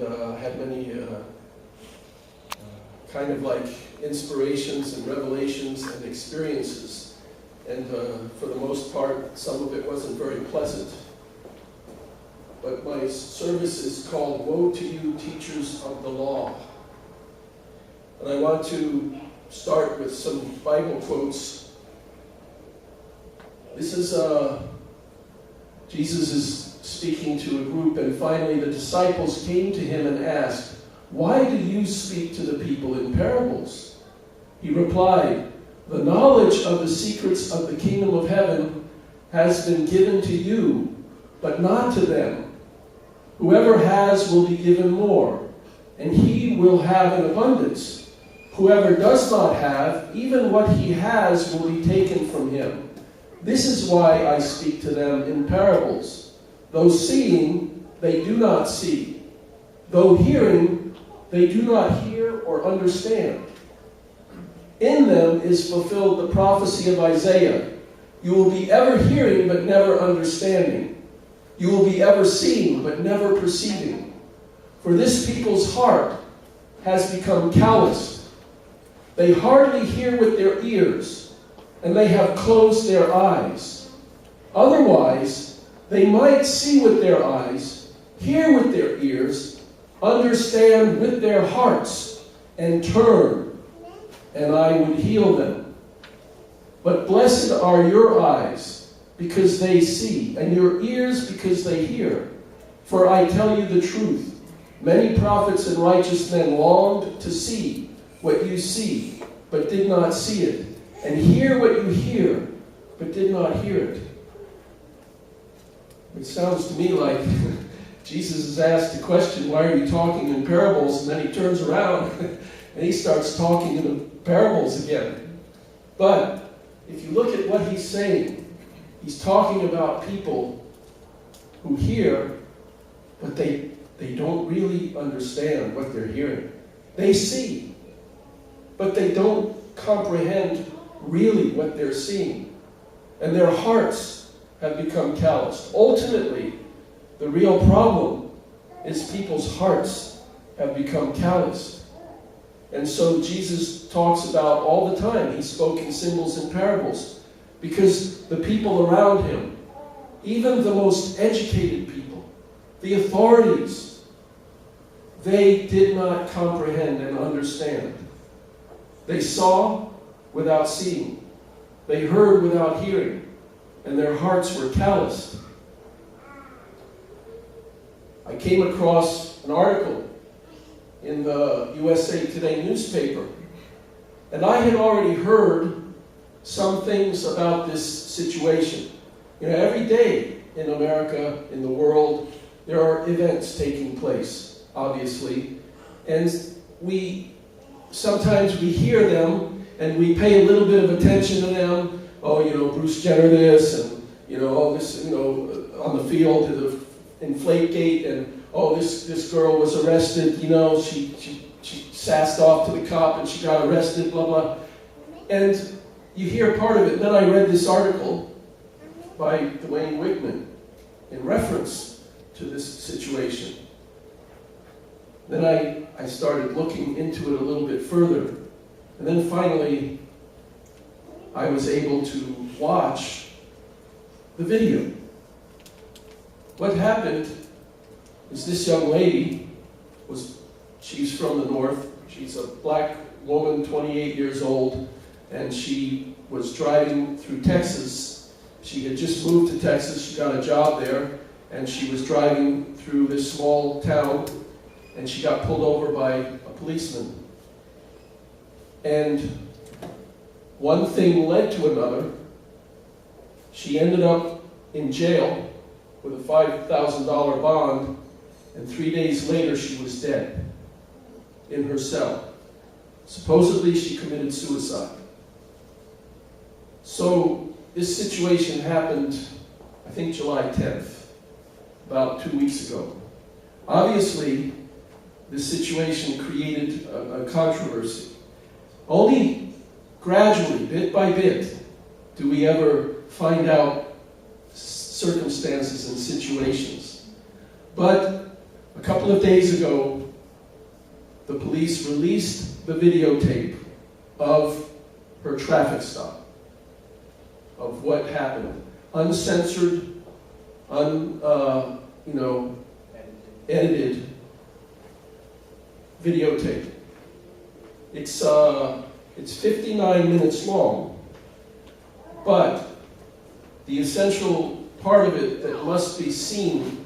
had many kind of like inspirations and revelations and experiences. And for the most part, some of it wasn't very pleasant. But my service is called Woe to You, Teachers of the Law. And I want to start with some Bible quotes. This is Jesus is speaking to a group, and finally the disciples came to him and asked, "Why do you speak to the people in parables?" He replied, "The knowledge of the secrets of the kingdom of heaven has been given to you, but not to them. Whoever has will be given more, and he will have an abundance. Whoever does not have, even what he has will be taken from him. This is why I speak to them in parables. Though seeing, they do not see. Though hearing, they do not hear or understand. In them is fulfilled the prophecy of Isaiah. You will be ever hearing, but never understanding. You will be ever seeing, but never perceiving. For this people's heart has become calloused. They hardly hear with their ears, and they have closed their eyes. Otherwise, they might see with their eyes, hear with their ears, understand with their hearts, and turn, and I would heal them. But blessed are your eyes, because they see, and your ears because they hear. For I tell you the truth, many prophets and righteous men longed to see what you see, but did not see it, and hear what you hear, but did not hear it." It sounds to me like Jesus is asked the question, "Why are you talking in parables?" And then he turns around and he starts talking in the parables again. But if you look at what he's saying, he's talking about people who hear, but they don't really understand what they're hearing. They see, but they don't comprehend really what they're seeing. And their hearts have become calloused. Ultimately, the real problem is people's hearts have become calloused. And so Jesus talks about all the time, he spoke in symbols and parables, because the people around him, even the most educated people, the authorities, they did not comprehend and understand. They saw without seeing. They heard without hearing. And their hearts were calloused. I came across an article in the USA Today newspaper. And I had already heard some things about this situation. You know, every day in America, in the world, there are events taking place, obviously. And sometimes we hear them and we pay a little bit of attention to them. Oh, you know, Bruce Jenner this, and, you know, oh, this, you know, on the field to the Inflategate, and, oh, this girl was arrested, you know, she sassed off to the cop and she got arrested, blah, blah. And you hear part of it. Then I read this article by Dwayne Wickman in reference to this situation. Then I started looking into it a little bit further. And then finally, I was able to watch the video. What happened is this young lady she's from the north. She's a black woman, 28 years old, and she was driving through Texas. She had just moved to Texas. She got a job there, and she was driving through this small town, and she got pulled over by a policeman. And one thing led to another. She ended up in jail with a $5,000 bond, and 3 days later she was dead in her cell. Supposedly she committed suicide. So this situation happened, I think, July 10th, about 2 weeks ago. Obviously, this situation created a controversy. Only gradually, bit by bit, do we ever find out circumstances and situations. But a couple couple of days ago, the police released the videotape of her traffic stop, of what happened. Uncensored, edited videotape. It's 59 minutes long, but the essential part of it that must be seen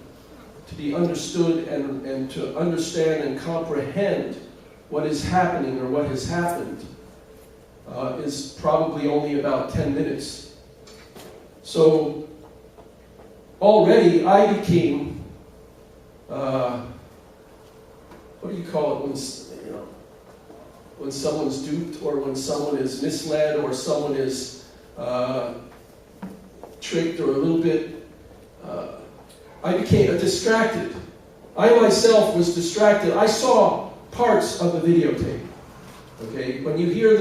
to be understood and to understand and comprehend what is happening or what has happened is probably only about 10 minutes. So already I became, what do you call it when someone's duped, or when someone is misled, or someone is tricked, or a little bit, I became distracted. I myself was distracted. I saw parts of the videotape. Okay, when you hear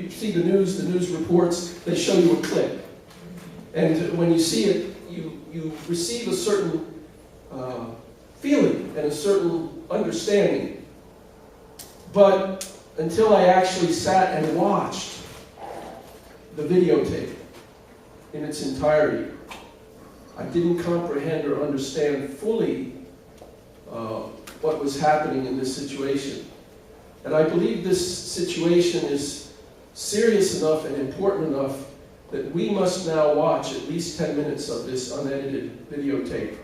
see the news reports, they show you a clip, and when you see it, you receive a certain feeling and a certain understanding. But until I actually sat and watched the videotape in its entirety, I didn't comprehend or understand fully what was happening in this situation. And I believe this situation is serious enough and important enough that we must now watch at least 10 minutes of this unedited videotape.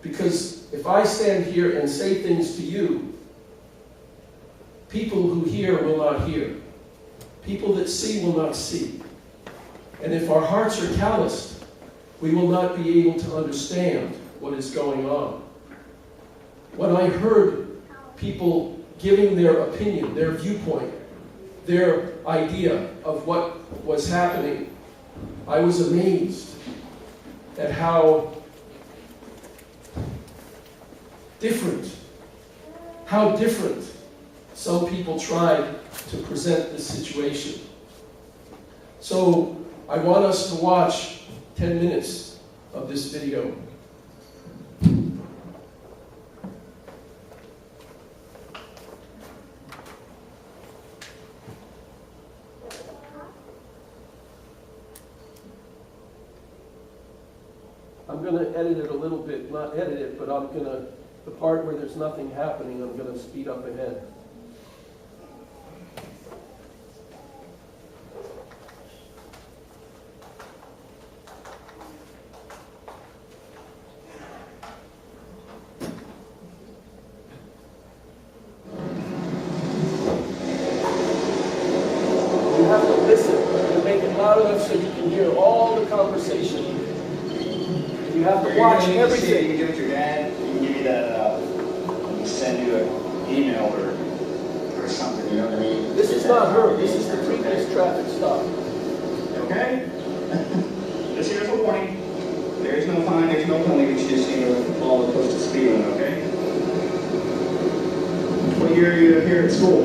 Because if I stand here and say things to you, people who hear will not hear. People that see will not see. And if our hearts are calloused, we will not be able to understand what is going on. When I heard people giving their opinion, their viewpoint, their idea of what was happening, I was amazed at how different some people tried to present this situation. So I want us to watch 10 minutes of this video. I'm going to edit it a little bit, not edit it, but the part where there's nothing happening, I'm going to speed up ahead. You have to listen and make it loud enough so you can hear all the conversation. You have to watch everything. You can give it to your dad. You can give you that. Send you an email or something. You know what I mean? This is not her. This is the previous traffic stop. Okay. This here's a warning. There's no fine. There's no penalty. You just need to follow the posted speed limit. Okay. What year are you here at school?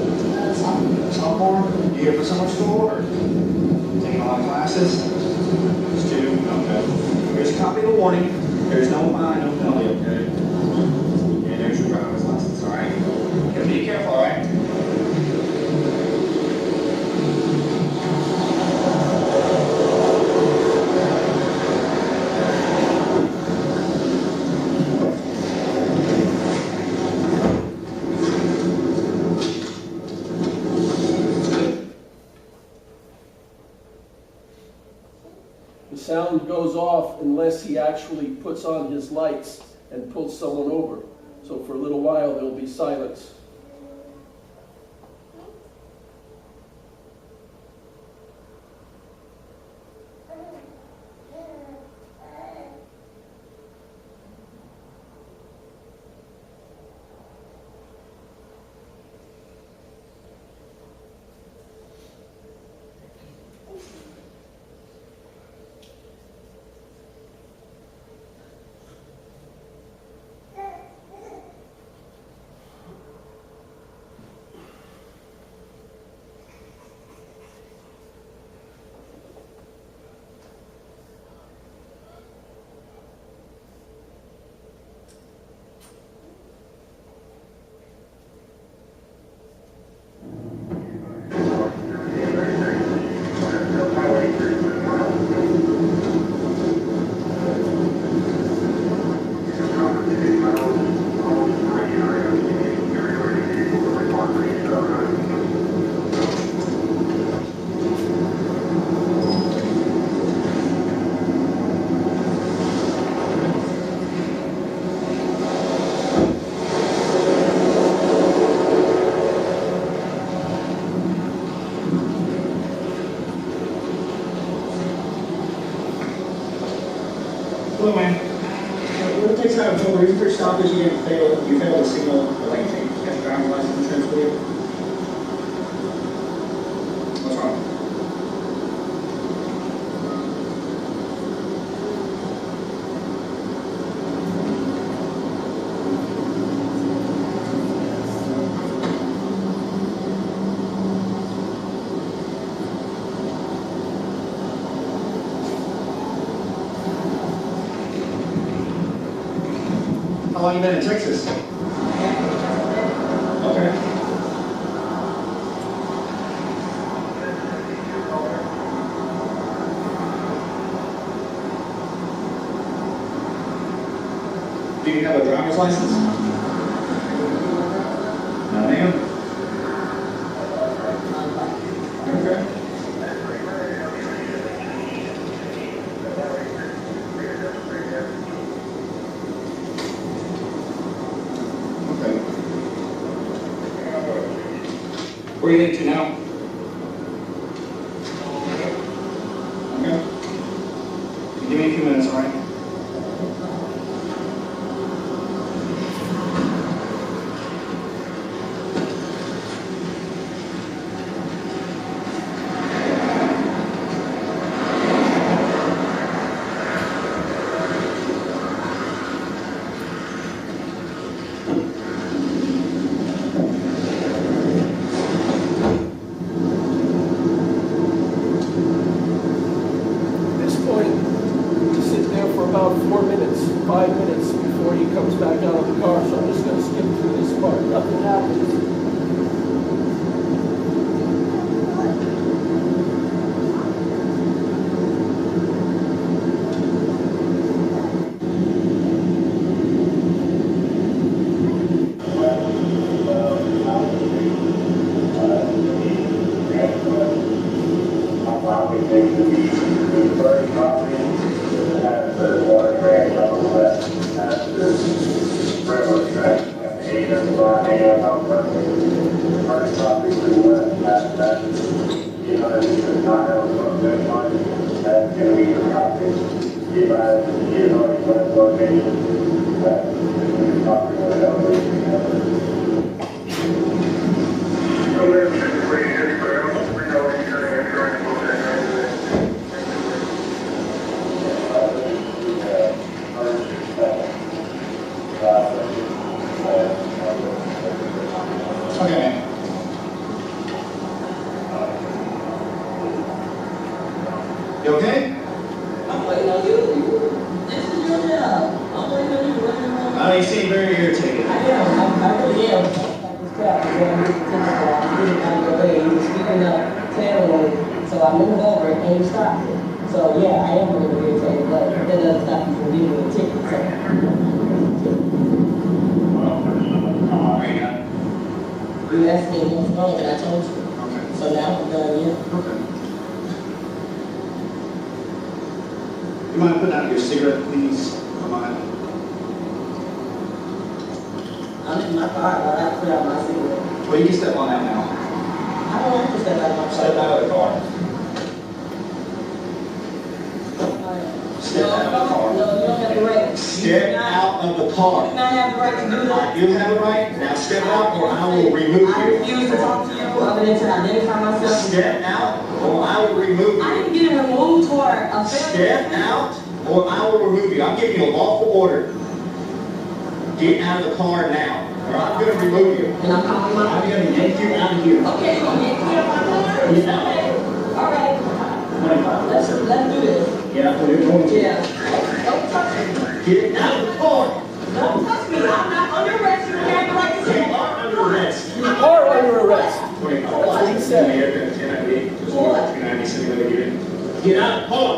Sophomore. You here for summer school or taking a lot of classes? Student. Okay. Here's a copy of the warning. There's no fine, no penalty, okay? And there's your driver's license, all right? You be careful, all right? The sound goes off unless he actually puts on his lights and pulls someone over. So for a little while there will be silence. your stoppage, you failed to signal the lane change. You got your driver's license and insurance with you? What's wrong? How long you been in Texas? Okay. Do you have a driver's license? No, ma'am. Okay. Where are you headed to now? Okay. Give me a few minutes, all right? About 4 minutes, 5 minutes before he comes back out of the car, so I'm just going to skip through this part. Nothing happens. Okay. You okay? I'm waiting on you. This is your job. I'm waiting on you. What do you want? Oh, you seem very irritated. I am. I really am. Like this crap is going to get the ticket for. I'm getting out of your way. He was speaking up, telling me. So I moved over and he stopped it. So yeah, I am a little irritated, but that doesn't stop you from giving me a ticket. So. You asked me what's wrong and I told you. Okay. So now I'm done, yeah. Okay. You mind putting out your cigarette, please? Come on. I'm in my car, but I put out my cigarette. Well, you can step on out now. I don't want to step out of my Step car. out of the car. Step out of the car. No, you don't have the right. Step out of the You car. do not have the right to do that. You have a right. Now step out or I will remove I you. refuse to talk to you other than to identify myself. Step out or I will remove I you. didn't get removed for a failure. Step out or I will remove you. I'm giving you a lawful order. Get out of the car now or I'm going to remove you. And I'm calling my. I'm going to yank you out of here. Okay, you gonna get me out of my car? Yeah. Okay. All right. 25. Let's do this. Get out there. Going to. Yeah. Don't touch me. Get out of the car. Don't touch me. I'm not under arrest. You don't have the right to You say are under arrest. You are under arrest. 25. That's what he said. Get out of the car.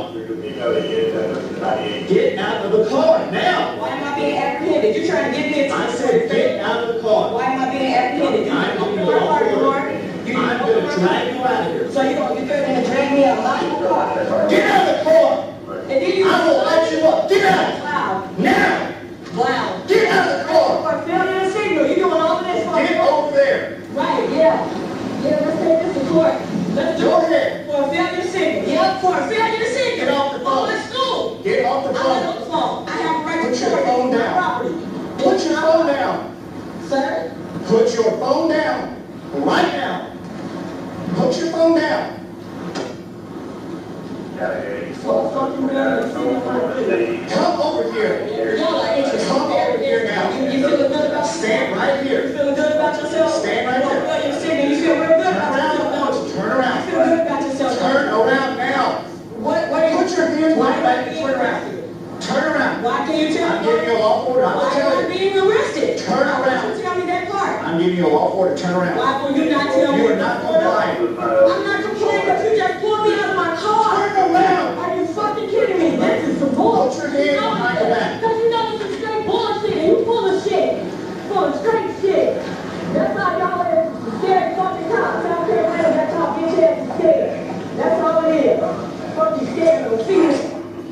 Get out of the car now. Why am I being apprehended? You're trying to get me into I said get out of the car. Why am I being apprehended? You I'm open giving my you a car lawful door. order. I'm going to drag you out of here. So you're going to drag me out of my car. Get out of the car. And then you I will light you up. Get out. Wow. Now. Wow. Get out of the car. For failure to signal. You're doing all of this for Get over there. Right, yeah. Yeah, let's take this to court. Let's do Go it. ahead. For a failure to signal. Yep, for a failure to signal. Get off the phone. Oh, let's go. Get off the I'm phone. on the phone. I have a right Put to your phone my down. property. Put Put your phone down. Right now. Put your phone down. Come over here. Come over here now. You feeling good about Stand right You here. feeling good about yourself? Stand right there. You're sitting, you feel real good Turn about yourself, don't around. you? Turn You around. feel good about yourself. Turn around now. What are you? Put your hands Why behind are back you and being turn around. arrested? Turn around. Why can't you tell I'm me? giving you a law order. I will Why tell are you you. being arrested? Turn Why around. don't you tell me that part? I'm giving you a law order. Turn around. Why will you not tell me? You are not complying. I'm not complaining, but you just pulled me out of my car. Turn around. Are you fucking kidding me? This is some bullshit. Put your hands behind your back. Because you know this is straight bullshit and you full of shit. Full of straight shit. That's how y'all is scared fucking cops. South Carolina, that's how bitch ass is scared. That's all it is. Fucking scared of fear.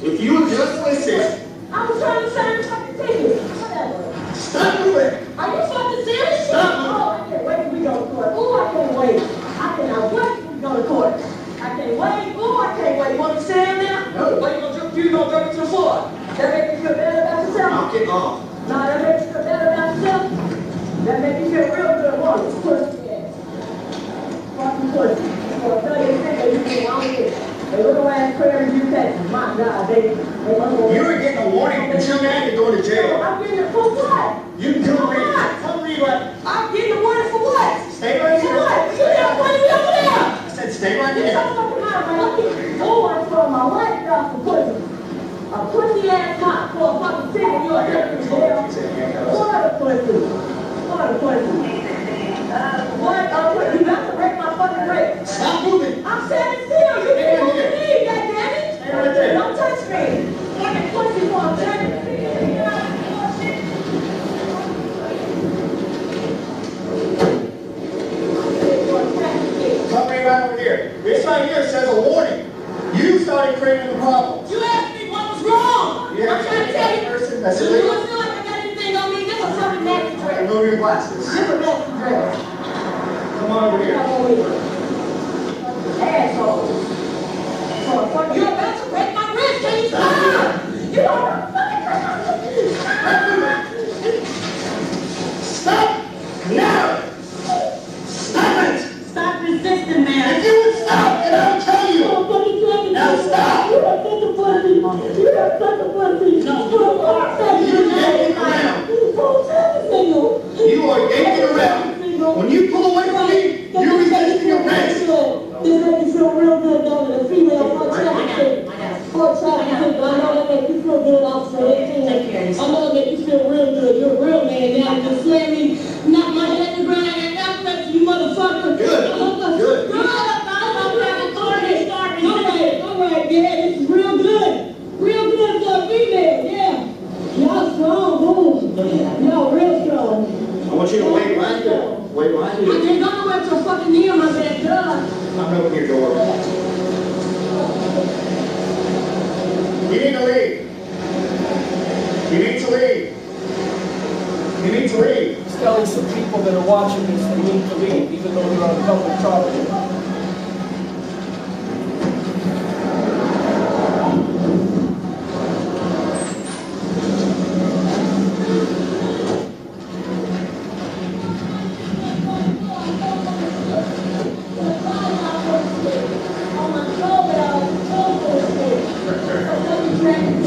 If you would just listen. I was trying to sign a fucking ticket. Whatever. Stop moving. Are you fucking serious? Stop. Oh, I can't wait till we go to court. Oh, I can't wait. I cannot wait till we go to court. I can't wait. Oh, I can't wait. Want me to stand now? No. What you gonna drop me to the floor? That make you feel better about yourself? Knock it off. No, that makes you feel better about yourself? That makes you feel real good, won't it? Pussy ass. Fucking pussy. Well, tell you the thing that you do wrong with it. They look around Prairie View, Texas. My God, they must have... You were getting a warning until now you're going to jail. I'm getting it for what? You can come read. Come read what? I'm getting the warning for what? Stay right For here. what? You got pointing me over there. I said stay right Get here. your fucking mouth, man. Oh, I saw my wife got for pussy. A pussy ass cop for a fucking ticket. You're taking to jail. What a pussy. What a pussy. What a pussy. You got to break my fucking brake. Stop moving. I'm standing still. You can't move me, goddammit. Stay right there. Don't touch me. Fucking pussy for a second. Come right over here. This right here says a warning. You started creating the problem. You asked me what was wrong. You I'm trying to tell you. person. That's You illegal. don't feel like I got anything on me. This is something nasty dress. Remove your glasses. This is a nasty dress. Come on over here. Asshole. You're about to break my wrist. Can you stop? You are Stop now. Stop it. Stop resisting, man. If you would stop, and I'll tell you. Now stop. You have such a pussy. You have such a pussy. You are such a You're yanking around. You are yanking around. When you pull away from me, you're resisting arrest. This make you feel real good, don't it? A female for trafficking. For trafficking. I know that make you feel good, officer. I know that make you feel real good. You're a real man now. You just slammed me, knocked my head to the ground, and that's that you motherfucker. Good. Good. All right, yeah, this is real good. Real good for a female, yeah. Y'all strong, boom. Y'all real strong. I want you to wait right there. Wait right I here. can't go nowhere till fucking knee on my bed, duh. I'm opening your door. You need to leave. You need to leave. You need to leave. He's telling some people that are watching this they need to leave, even though they're on public property.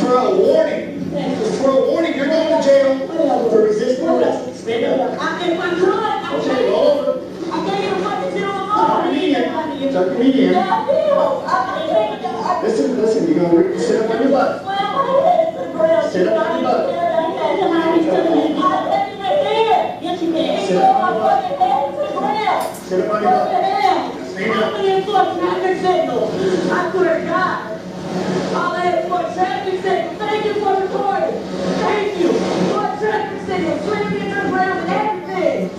For a warning. For a warning, you're going to jail for resisting arrest. Stand up. I can't find blood. Okay, roll over. I can't even fucking sit on the Tuck floor. your knee in. Tuck your knee in. Yeah, I feel. I can't. Listen, you're going to sit up on your butt. Sit up on your butt. Yes, you can. Sit up on your butt. Sit up on your butt. Stand up. I'm in for a traffic signal. I swear to God. I'll ask for a traffic signal. Thank you for recording. Thank you for a traffic signal. Slam me to the ground and everything.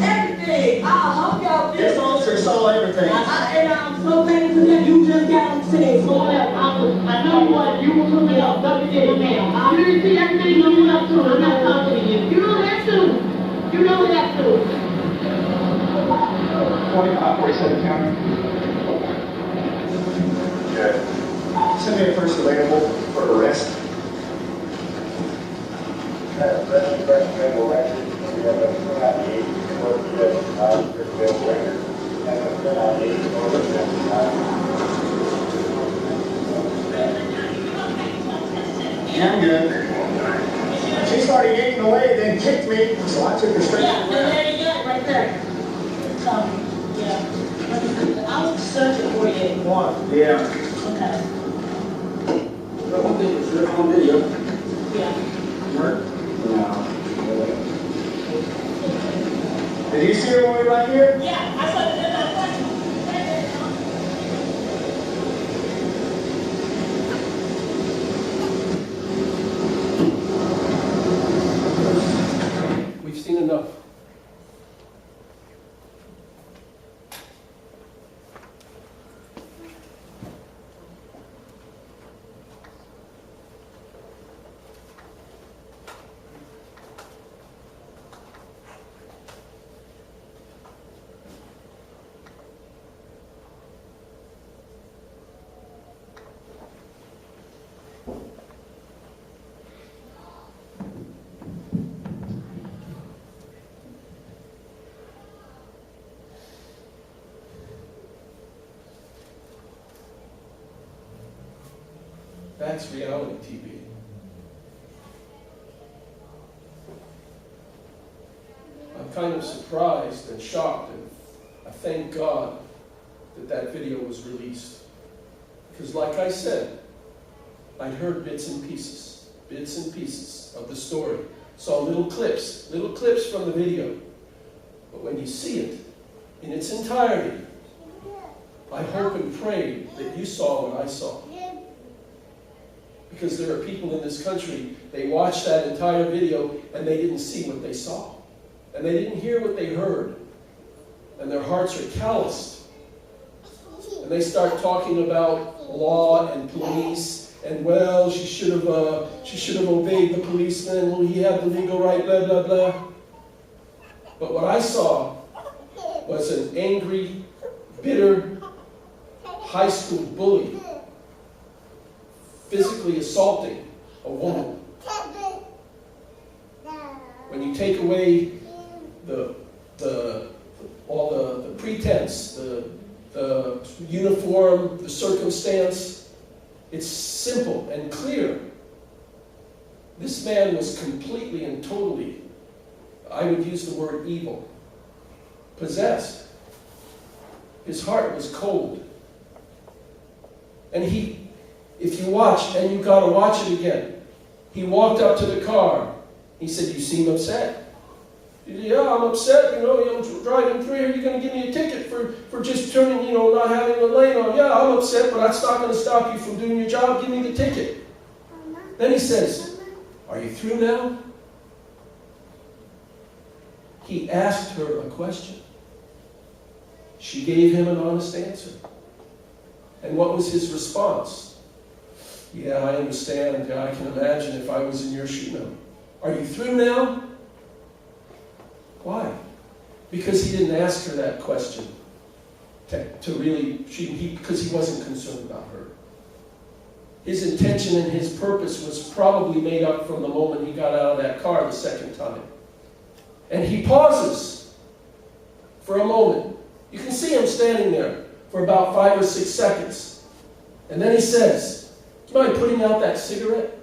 Everything. I hope y'all did. This officer saw everything. And I'm so thankful that you just got on today. So I know you were looking up. You did, ma'am. You didn't see everything you went up to. I'm not talking to you. You know that too. You know that too. 47 county. Send me a first available for arrest. Yeah, I'm good. She started yanking away, then kicked me, so I took her straight Yeah, to the ground. there you go, right there. So, yeah. I was searching for you. One. Yeah. Okay. That one thing is you're on video. Yeah. Mark? No. Did you see her way right here? Yeah, I saw it in that question. We've seen enough. That's reality TV. I'm kind of surprised and shocked, and I thank God that that video was released. Because like I said, I'd heard bits and pieces of the story. Saw little clips from the video. But when you see it in its entirety, I hope and pray that you saw what I saw. Because there are people in this country, they watched that entire video and they didn't see what they saw. And they didn't hear what they heard. And their hearts are calloused. And they start talking about law and police, and well, she should have obeyed the policeman, well, he had the legal right, blah, blah, blah. But what I saw was an angry, bitter, high school bully physically assaulting a woman. When you take away all the pretense, the uniform, the circumstance, it's simple and clear. This man was completely and totally, I would use the word evil, possessed. His heart was cold. And if you watch, and you've got to watch it again, he walked up to the car. He said, "You seem upset." He said, "Yeah, I'm upset. I'm driving through here. You're going to give me a ticket for just turning, not having a lane on. Yeah, I'm upset, but that's not going to stop you from doing your job. Give me the ticket." Then he says, "Are you through now?" He asked her a question. She gave him an honest answer. And what was his response? "Yeah, I understand. Yeah, I can imagine if I was in your shoes." No. "Are you through now?" Why? Because he didn't ask her that question because he wasn't concerned about her. His intention and his purpose was probably made up from the moment he got out of that car the second time. And he pauses for a moment. You can see him standing there for about 5 or 6 seconds. And then he says, "Do you mind putting out that cigarette?"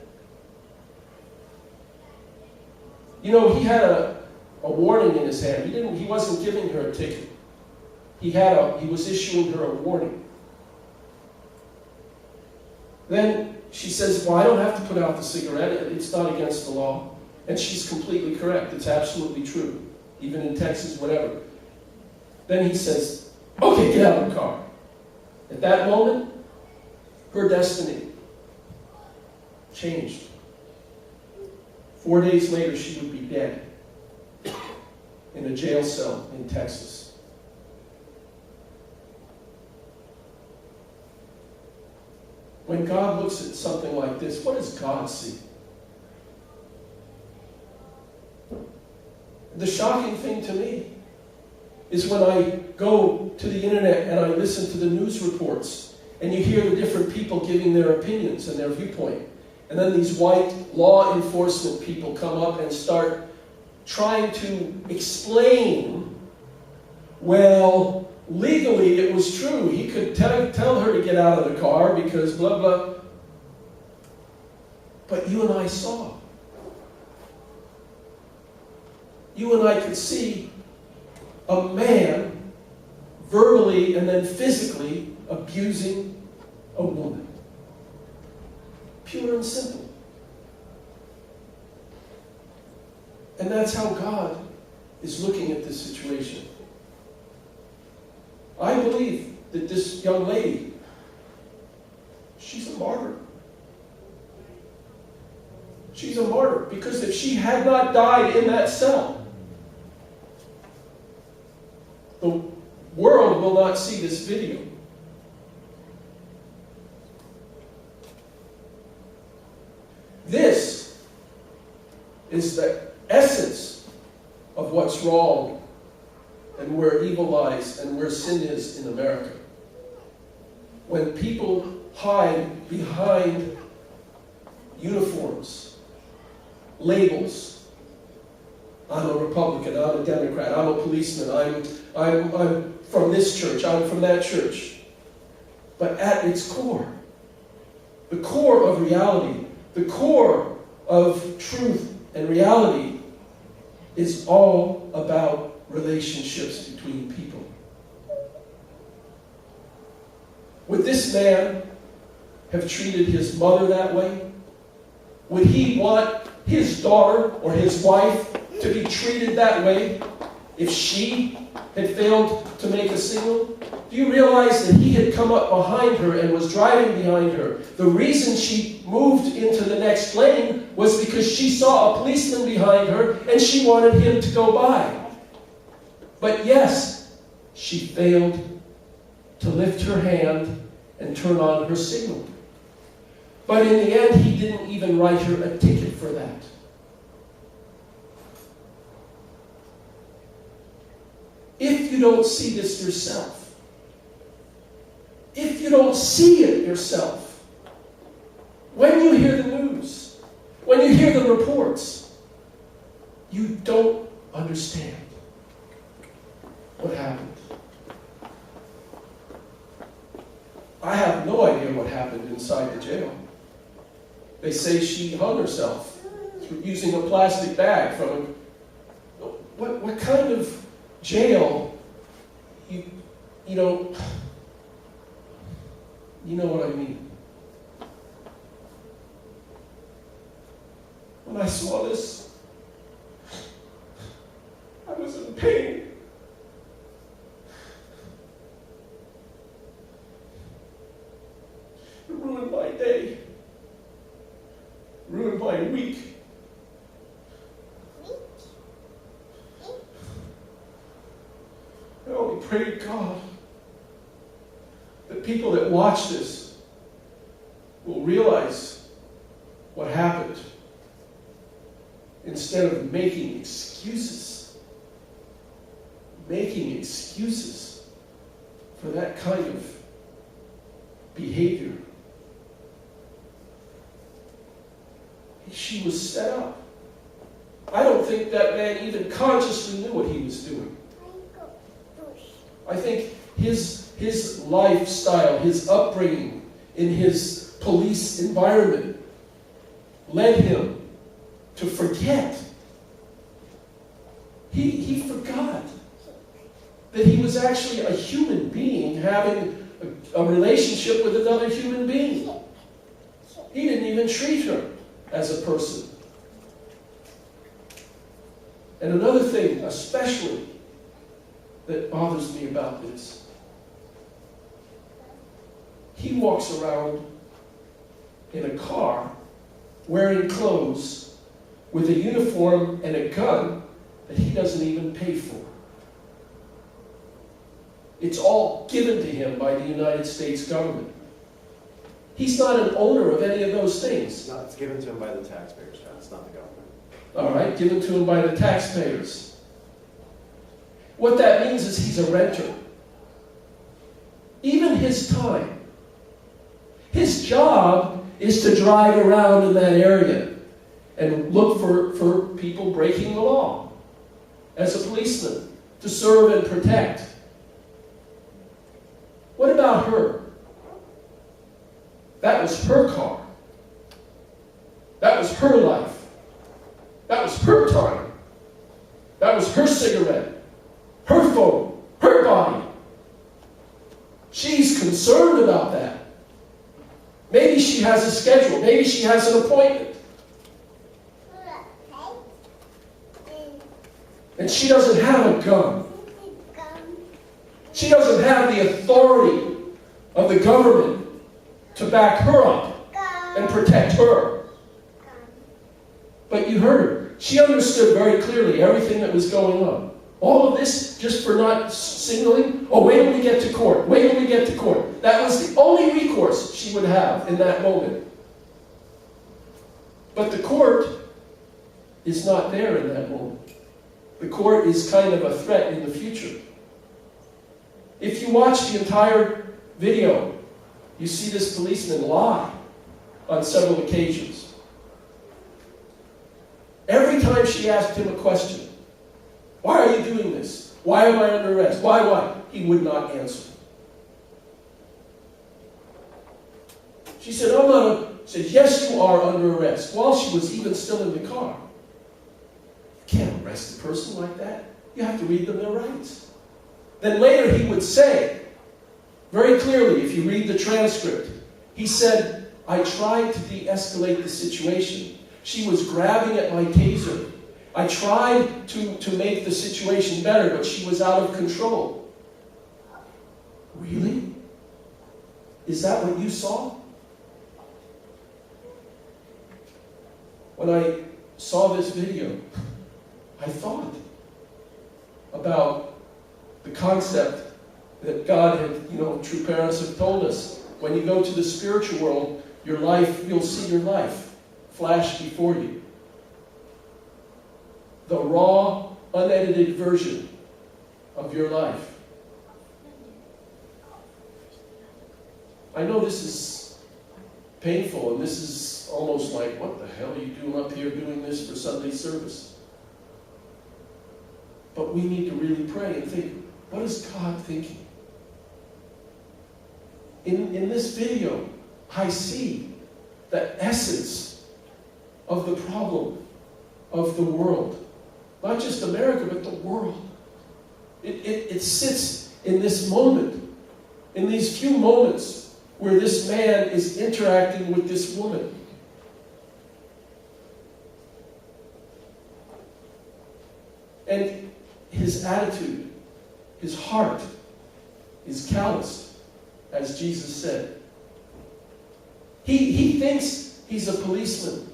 He had a warning in his hand. He wasn't giving her a ticket. He was issuing her a warning. Then she says, "Well, I don't have to put out the cigarette. It's not against the law." And she's completely correct. It's absolutely true. Even in Texas, whatever. Then he says, "Okay, get out of the car." At that moment, her destiny changed. 4 days later, she would be dead in a jail cell in Texas. When God looks at something like this, what does God see? The shocking thing to me is when I go to the internet and I listen to the news reports, and you hear the different people giving their opinions and their viewpoint. And then these white law enforcement people come up and start trying to explain, well, legally it was true. He could tell her to get out of the car because blah, blah. But you and I saw. You and I could see a man verbally and then physically abusing a woman. Pure and simple. And that's how God is looking at this situation. I believe that this young lady, she's a martyr. She's a martyr because if she had not died in that cell, the world will not see this video. This is the essence of what's wrong and where evil lies and where sin is in America. When people hide behind uniforms, labels. I'm a Republican, I'm a Democrat, I'm a policeman, I'm from this church, I'm from that church. But at its core, the core of reality, the core of truth and reality is all about relationships between people. Would this man have treated his mother that way? Would he want his daughter or his wife to be treated that way if she had failed to make a signal? Do you realize that he had come up behind her and was driving behind her? The reason she moved into the next lane was because she saw a policeman behind her and she wanted him to go by. But yes, she failed to lift her hand and turn on her signal. But in the end, he didn't even write her a ticket for that. If you don't see this yourself, if you don't see it yourself, when you hear the news, when you hear the reports, you don't understand what happened. I have no idea what happened inside the jail. They say she hung herself using a plastic bag from a... What kind of jail, you know what I mean. When I saw this, I was in pain. It ruined my day. Ruined my week. I only pray to God that people that watch this will realize what happened instead of making excuses for that kind of behavior. She was set up. I don't think that man even consciously knew what he was doing. I think his lifestyle, his upbringing in his police environment led him to forget. He forgot that he was actually a human being having a relationship with another human being. He didn't even treat her as a person. And another thing, especially, that bothers me about this, he walks around in a car wearing clothes with a uniform and a gun that he doesn't even pay for. It's all given to him by the United States government. He's not an owner of any of those things. No, it's given to him by the taxpayers, John. It's not the government. All right, given to him by the taxpayers. What that means is he's a renter. Even his time. His job is to drive around in that area and look for people breaking the law as a policeman, to serve and protect. What about her? That was her car. That was her life. That was her time. That was her cigarette, her phone, her body. She's concerned about that. Maybe she has a schedule. Maybe she has an appointment. And she doesn't have a gun. She doesn't have the authority of the government to back her up and protect her. But you heard her. She understood very clearly everything that was going on. All of this just for not signaling, oh, wait till we get to court. Wait till we get to court. That was the only recourse she would have in that moment. But the court is not there in that moment. The court is kind of a threat in the future. If you watch the entire video, you see this policeman lie on several occasions. Every time she asked him a question, why are you doing this? Why am I under arrest? Why? He would not answer. She said, "Oh no." He said, "Yes, you are under arrest," while she was even still in the car. You can't arrest a person like that. You have to read them their rights. Then later he would say, very clearly, if you read the transcript, he said, "I tried to de-escalate the situation. She was grabbing at my taser. I tried to make the situation better, but she was out of control." Really? Is that what you saw? When I saw this video, I thought about the concept that God had, true parents have told us. When you go to the spiritual world, your life, you'll see your life flash before you. The raw, unedited version of your life. I know this is painful, and this is almost like, what the hell are you doing up here doing this for Sunday service? But we need to really pray and think, what is God thinking? In this video, I see the essence of the problem of the world. Not just America, but the world. It sits in this moment, in these few moments where this man is interacting with this woman. And his attitude, his heart, is calloused, as Jesus said. He thinks he's a policeman.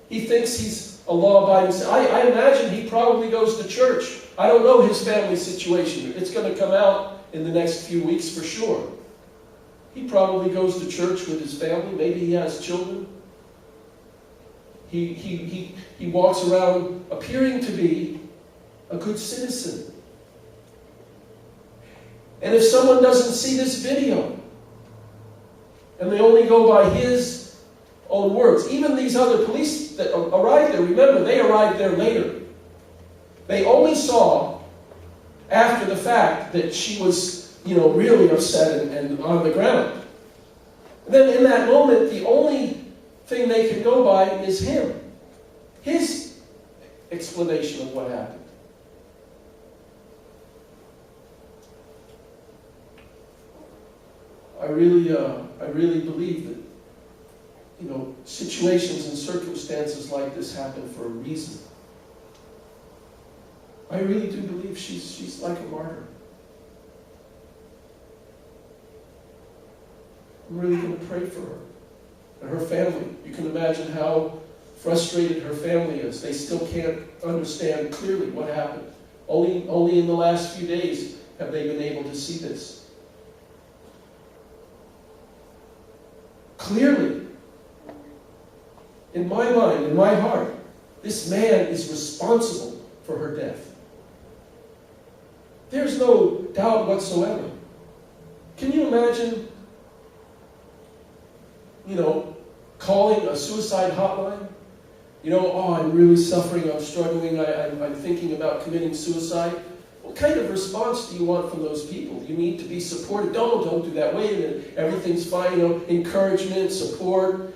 He thinks he's a law-abiding citizen. I imagine he probably goes to church. I don't know his family situation. It's going to come out in the next few weeks for sure. He probably goes to church with his family. Maybe he has children. He walks around appearing to be a good citizen. And if someone doesn't see this video, and they only go by his own words, even these other police that arrived there, remember, they arrived there later. They only saw after the fact that she was, really upset and on the ground. And then in that moment, the only thing they can go by is him. His explanation of what happened. I really believe that, situations and circumstances like this happen for a reason. I really do believe she's like a martyr. I'm really going to pray for her and her family. You can imagine how frustrated her family is. They still can't understand clearly what happened. Only in the last few days have they been able to see this. Clearly, in my mind, in my heart, this man is responsible for her death. There's no doubt whatsoever. Can you imagine, calling a suicide hotline? I'm really suffering, I'm struggling, I'm thinking about committing suicide. What kind of response do you want from those people? You need to be supported. Don't do that. Wait a minute. Everything's fine. Encouragement, support,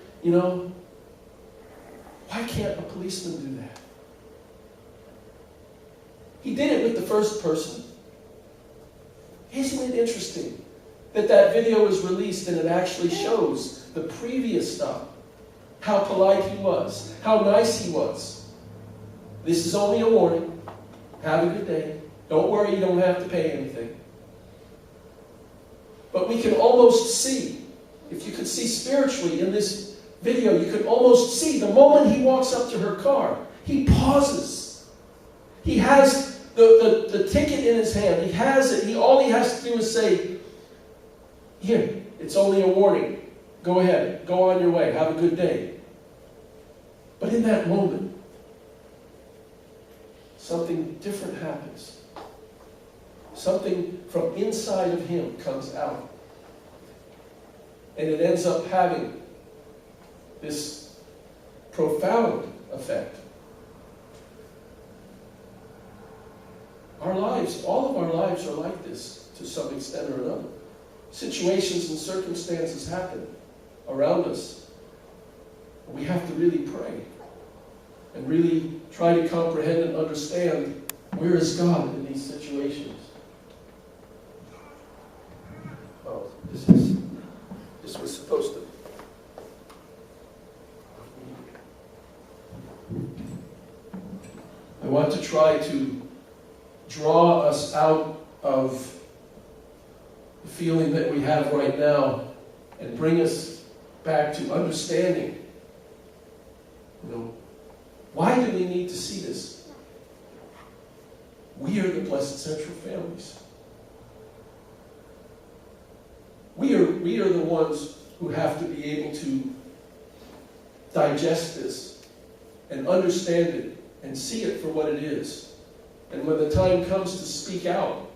Why can't a policeman do that? He did it with the first person. Isn't it interesting that that video was released and it actually shows the previous stuff? How polite he was, how nice he was. This is only a warning. Have a good day. Don't worry, you don't have to pay anything. But we can almost see, if you could see spiritually in this video, you could almost see the moment he walks up to her car, he pauses. He has the ticket in his hand. He has it. All he has to do is say, here, it's only a warning. Go ahead. Go on your way. Have a good day. But in that moment, something different happens. Something from inside of him comes out. And it ends up having this profound effect. Our lives, all of our lives are like this to some extent or another. Situations and circumstances happen around us. We have to really pray and really try to comprehend and understand where is God in these situations. Oh, this was supposed to. I want to try to draw us out of the feeling that we have right now and bring us back to understanding. Why do we need to see this? We are the Blessed Central families. We are the ones who have to be able to digest this and understand it and see it for what it is. And when the time comes to speak out,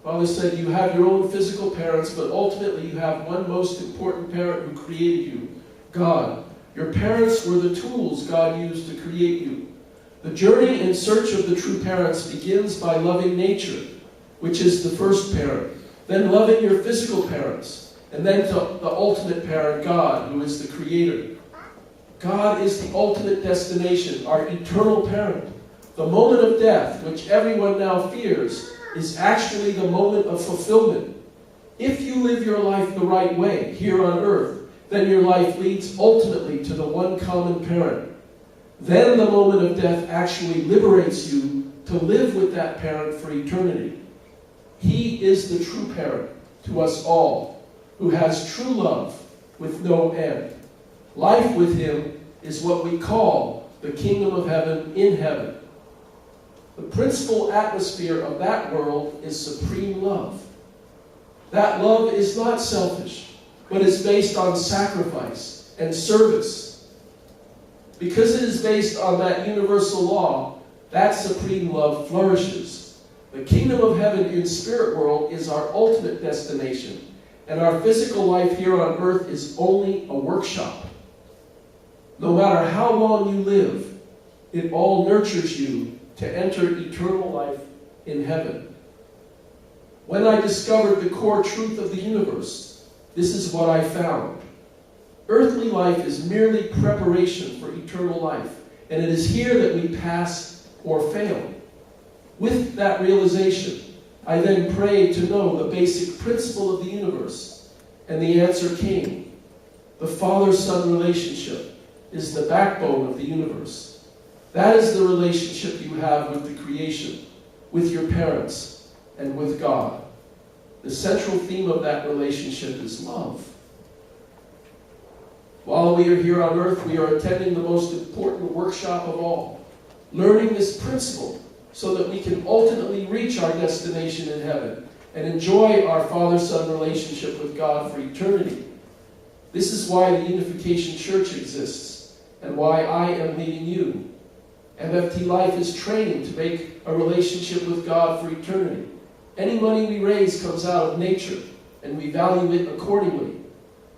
Father said you have your own physical parents, but ultimately you have one most important parent who created you, God. Your parents were the tools God used to create you. The journey in search of the true parents begins by loving nature, which is the first parent, then loving your physical parents, and then to the ultimate parent, God, who is the creator. God is the ultimate destination, our eternal parent. The moment of death, which everyone now fears, is actually the moment of fulfillment. If you live your life the right way here on earth, then your life leads ultimately to the one common parent. Then the moment of death actually liberates you to live with that parent for eternity. He is the true parent to us all, who has true love with no end. Life with him is what we call the kingdom of heaven in heaven. The principal atmosphere of that world is supreme love. That love is not selfish, but is based on sacrifice and service. Because it is based on that universal law, that supreme love flourishes. The kingdom of heaven in spirit world is our ultimate destination, and our physical life here on earth is only a workshop. No matter how long you live, it all nurtures you to enter eternal life in heaven. When I discovered the core truth of the universe, this is what I found. Earthly life is merely preparation for eternal life, and it is here that we pass or fail. With that realization, I then prayed to know the basic principle of the universe, and the answer came. The Father-Son relationship is the backbone of the universe. That is the relationship you have with the creation, with your parents, and with God. The central theme of that relationship is love. While we are here on earth, we are attending the most important workshop of all, learning this principle so that we can ultimately reach our destination in heaven and enjoy our Father-Son relationship with God for eternity. This is why the Unification Church exists and why I am leading you. MFT Life is training to make a relationship with God for eternity. Any money we raise comes out of nature, and we value it accordingly.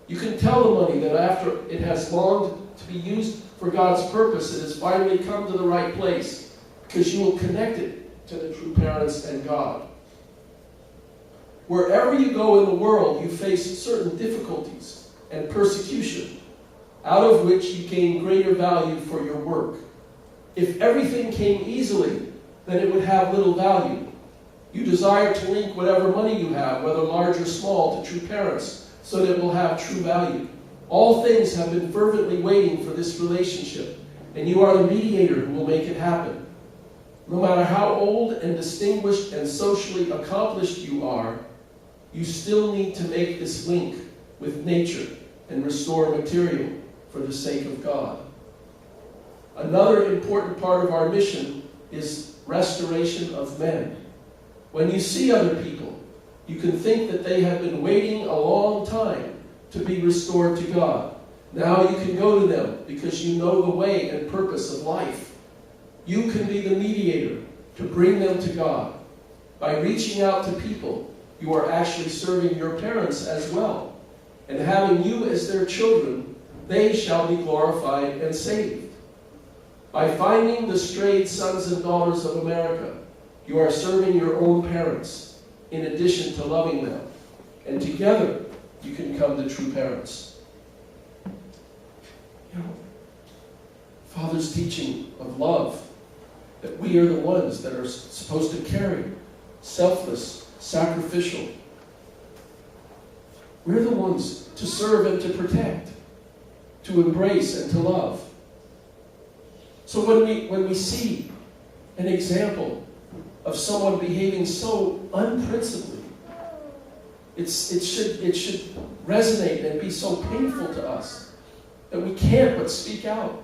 You can tell the money that after it has longed to be used for God's purpose, it has finally come to the right place, because you will connect it to the true parents and God. Wherever you go in the world, you face certain difficulties, and persecution, out of which you gain greater value for your work. If everything came easily, then it would have little value. You desire to link whatever money you have, whether large or small, to true parents, so that it will have true value. All things have been fervently waiting for this relationship, and you are the mediator who will make it happen. No matter how old and distinguished and socially accomplished you are, you still need to make this link with nature and restore material for the sake of God. Another important part of our mission is restoration of men. When you see other people, you can think that they have been waiting a long time to be restored to God. Now you can go to them because you know the way and purpose of life. You can be the mediator to bring them to God. By reaching out to people, you are actually serving your parents as well. And having you as their children, they shall be glorified and saved. By finding the strayed sons and daughters of America, you are serving your own parents in addition to loving them. And together, you can become the true parents. You know, Father's teaching of love, that we are the ones that are supposed to carry, selfless, sacrificial. We're the ones to serve and to protect, to embrace and to love. So when we see an example of someone behaving so unprincipledly, it should resonate and be so painful to us that we can't but speak out,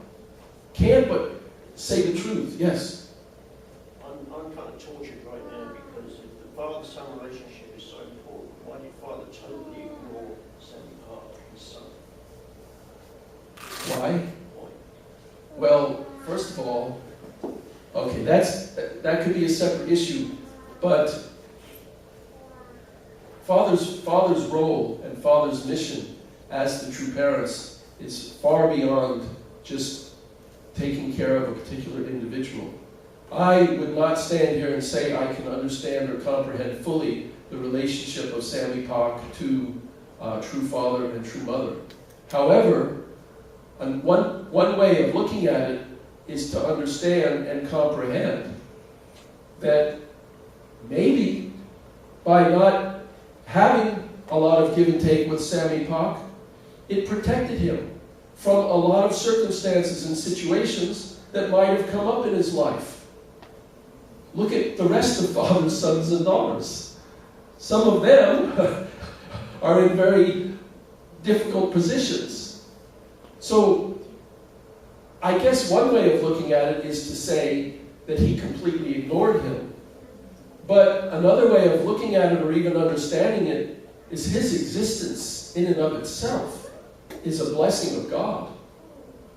can't but say the truth. Yes. I'm kind of tortured right now because if the father-son relationship is so important, why did Father totally ignore Sammy Park, his son? Why? Well, first of all, okay, that could be a separate issue, but father's role and father's mission as the true parents is far beyond just taking care of a particular individual. I would not stand here and say I can understand or comprehend fully the relationship of Sammy Park to true father and true mother. However, one way of looking at it is to understand and comprehend that maybe by not having a lot of give and take with Sammy Park, it protected him from a lot of circumstances and situations that might have come up in his life. Look at the rest of Father's sons and daughters. Some of them are in very difficult positions. So, I guess one way of looking at it is to say that he completely ignored him. But another way of looking at it or even understanding it is his existence in and of itself is a blessing of God.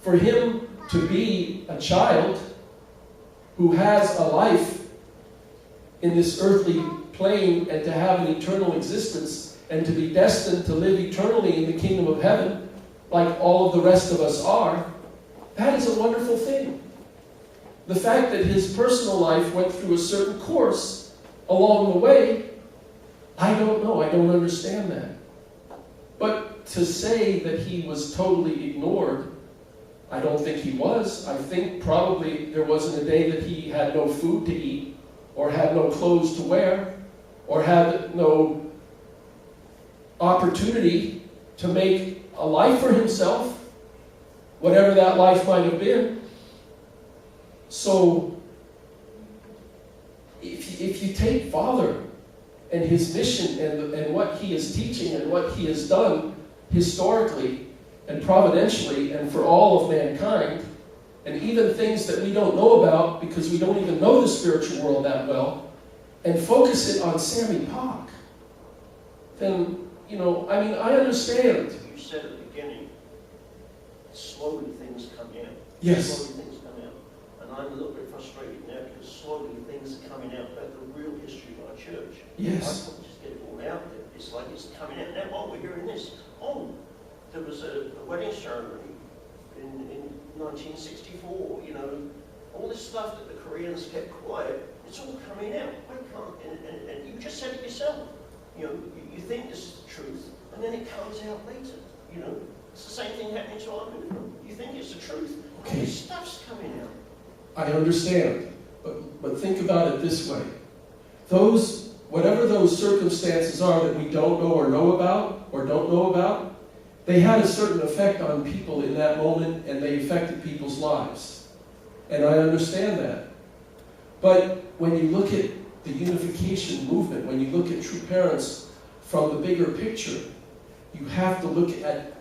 For him to be a child who has a life in this earthly plane and to have an eternal existence and to be destined to live eternally in the kingdom of heaven like all of the rest of us are, that is a wonderful thing. The fact that his personal life went through a certain course along the way, I don't know, I don't understand that. But to say that he was totally ignored, I don't think he was. I think probably there wasn't a day that he had no food to eat, or had no clothes to wear, or had no opportunity to make a life for himself, whatever that life might have been. So, if you take Father and his mission and what he is teaching and what he has done historically and providentially and for all of mankind, and even things that we don't know about because we don't even know the spiritual world that well, and focus it on Sammy Park, then, I understand. You said at the beginning, slowly things come out. Yes. Slowly things come out. And I'm a little bit frustrated now because slowly things are coming out about the real history of our church. Yes. I can't just get it all out there. It's like it's coming out now. Oh, we're hearing this. Oh, there was a wedding ceremony in 1964, all this stuff that the Koreans kept quiet, it's all coming out. Why can't, and you just said it yourself, you think this is the truth, and then it comes out later. You know, it's the same thing happening to our movement. You think it's the truth. Okay. This stuff's coming out. I understand, but think about it this way. Whatever those circumstances are that we don't know about, they had a certain effect on people in that moment, and they affected people's lives. And I understand that. But when you look at the unification movement, when you look at True Parents from the bigger picture, you have to look at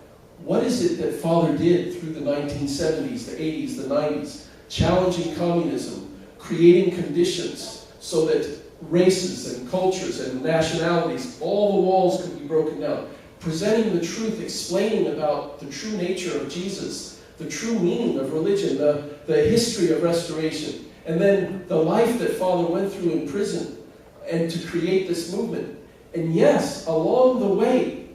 what is it that Father did through the 1970s, the 80s, the 90s, challenging communism, creating conditions so that races and cultures and nationalities, all the walls could be broken down, presenting the truth, explaining about the true nature of Jesus, the true meaning of religion, the history of restoration, and then the life that Father went through in prison, and to create this movement. And yes, along the way,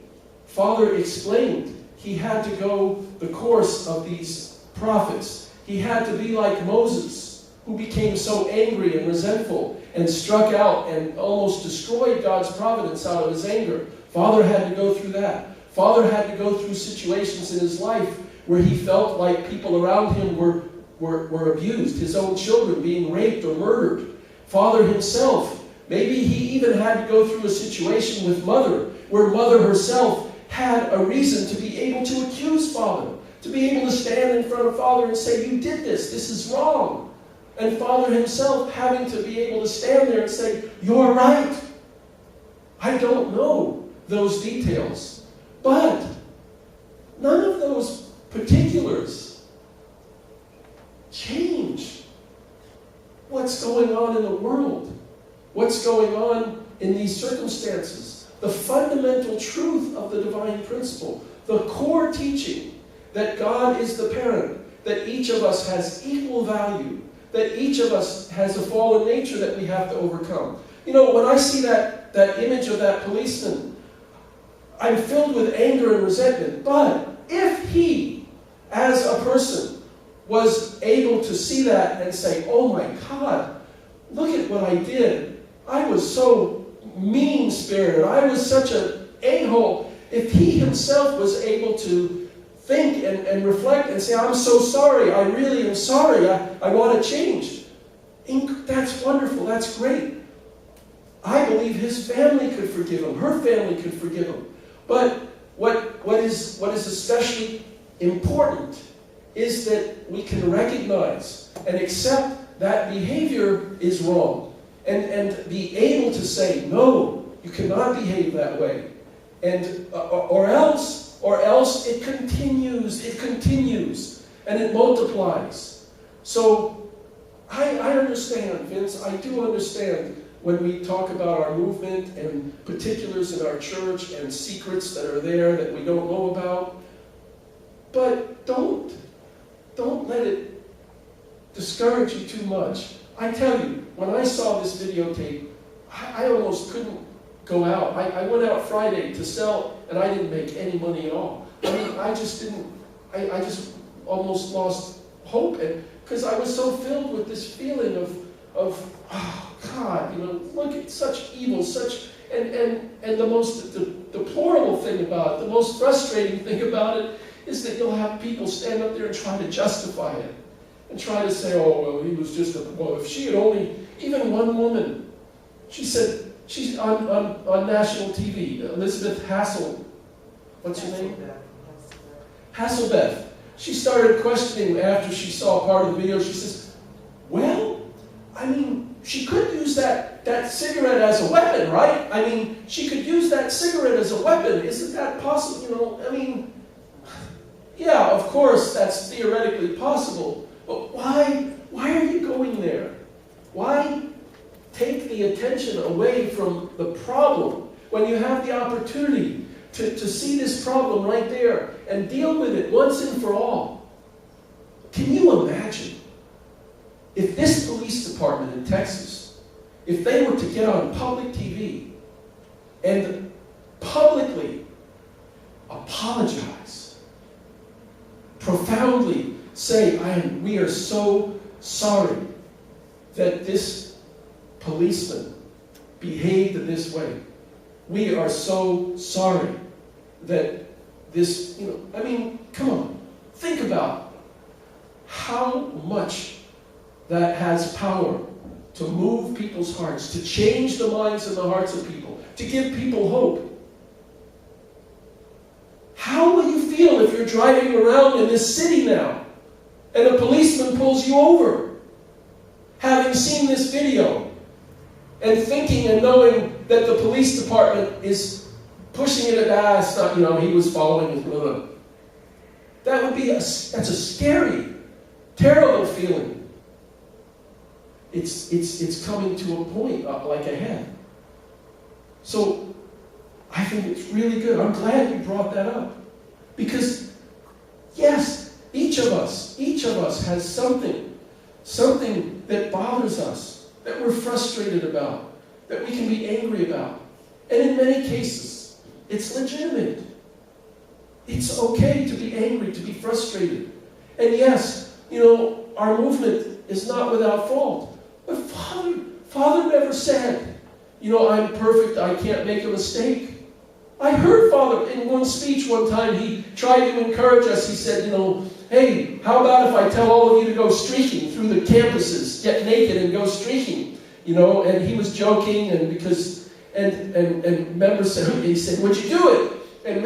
Father explained he had to go the course of these prophets. He had to be like Moses, who became so angry and resentful and struck out and almost destroyed God's providence out of his anger. Father had to go through that. Father had to go through situations in his life where he felt like people around him were abused, his own children being raped or murdered. Father himself, maybe he even had to go through a situation with Mother, where Mother herself had a reason to be able to accuse Father, to be able to stand in front of Father and say, you did this is wrong. And Father himself having to be able to stand there and say, you're right. I don't know those details, but none of those particulars change what's going on in the world, what's going on in these circumstances. The fundamental truth of the divine principle, the core teaching that God is the parent, that each of us has equal value, that each of us has a fallen nature that we have to overcome. You know, when I see that image of that policeman, I'm filled with anger and resentment. But if he, as a person, was able to see that and say, oh my God, look at what I did. I was so mean-spirited. I was such an a-hole. If he himself was able to think and reflect and say, I'm so sorry, I really am sorry, I want to change. That's wonderful, that's great. I believe his family could forgive him, her family could forgive him. But what is especially important is that we can recognize and accept that behavior is wrong. And be able to say, no, you cannot behave that way. And or else it continues, and it multiplies. So I understand, Vince, I do understand when we talk about our movement and particulars in our church and secrets that are there that we don't know about. But don't let it discourage you too much. I tell you, when I saw this videotape, I almost couldn't go out. I went out Friday to sell, and I didn't make any money at all. I mean, I just almost lost hope, because I was so filled with this feeling of oh God, you know, look at such evil, and the most deplorable thing about it, the most frustrating thing about it, is that you'll have people stand up there and try to justify it. And try to say, oh, well, he was just if she had only, even one woman, she said, she's on national TV, Elizabeth Hassel, what's her name? Hasselbeth. She started questioning after she saw part of the video. She says, well, I mean, she could use that cigarette as a weapon, right? I mean, she could use that cigarette as a weapon. Isn't that possible? You know, I mean, yeah, of course, that's theoretically possible. But why are you going there? Why take the attention away from the problem when you have the opportunity to see this problem right there and deal with it once and for all? Can you imagine if this police department in Texas, if they were to get on public TV and publicly apologize, profoundly say, we are so sorry that this policeman behaved in this way. We are so sorry that this, I mean, come on. Think about how much that has power to move people's hearts, to change the minds and the hearts of people, to give people hope. How will you feel if you're driving around in this city now and a policeman pulls you over, having seen this video and thinking and knowing that the police department is pushing it at it's not, he was following his brother. That would be that's a scary, terrible feeling. It's coming to a point like ahead. So I think it's really good. I'm glad you brought that up. Because, yes, each of us has something that bothers us, that we're frustrated about, that we can be angry about. And in many cases, it's legitimate. It's okay to be angry, to be frustrated. And yes, our movement is not without fault. But Father never said, I'm perfect, I can't make a mistake. I heard Father in one speech one time, he tried to encourage us. He said, hey, how about if I tell all of you to go streaking through the campuses, get naked and go streaking? And he was joking, and members said, he said, would you do it? And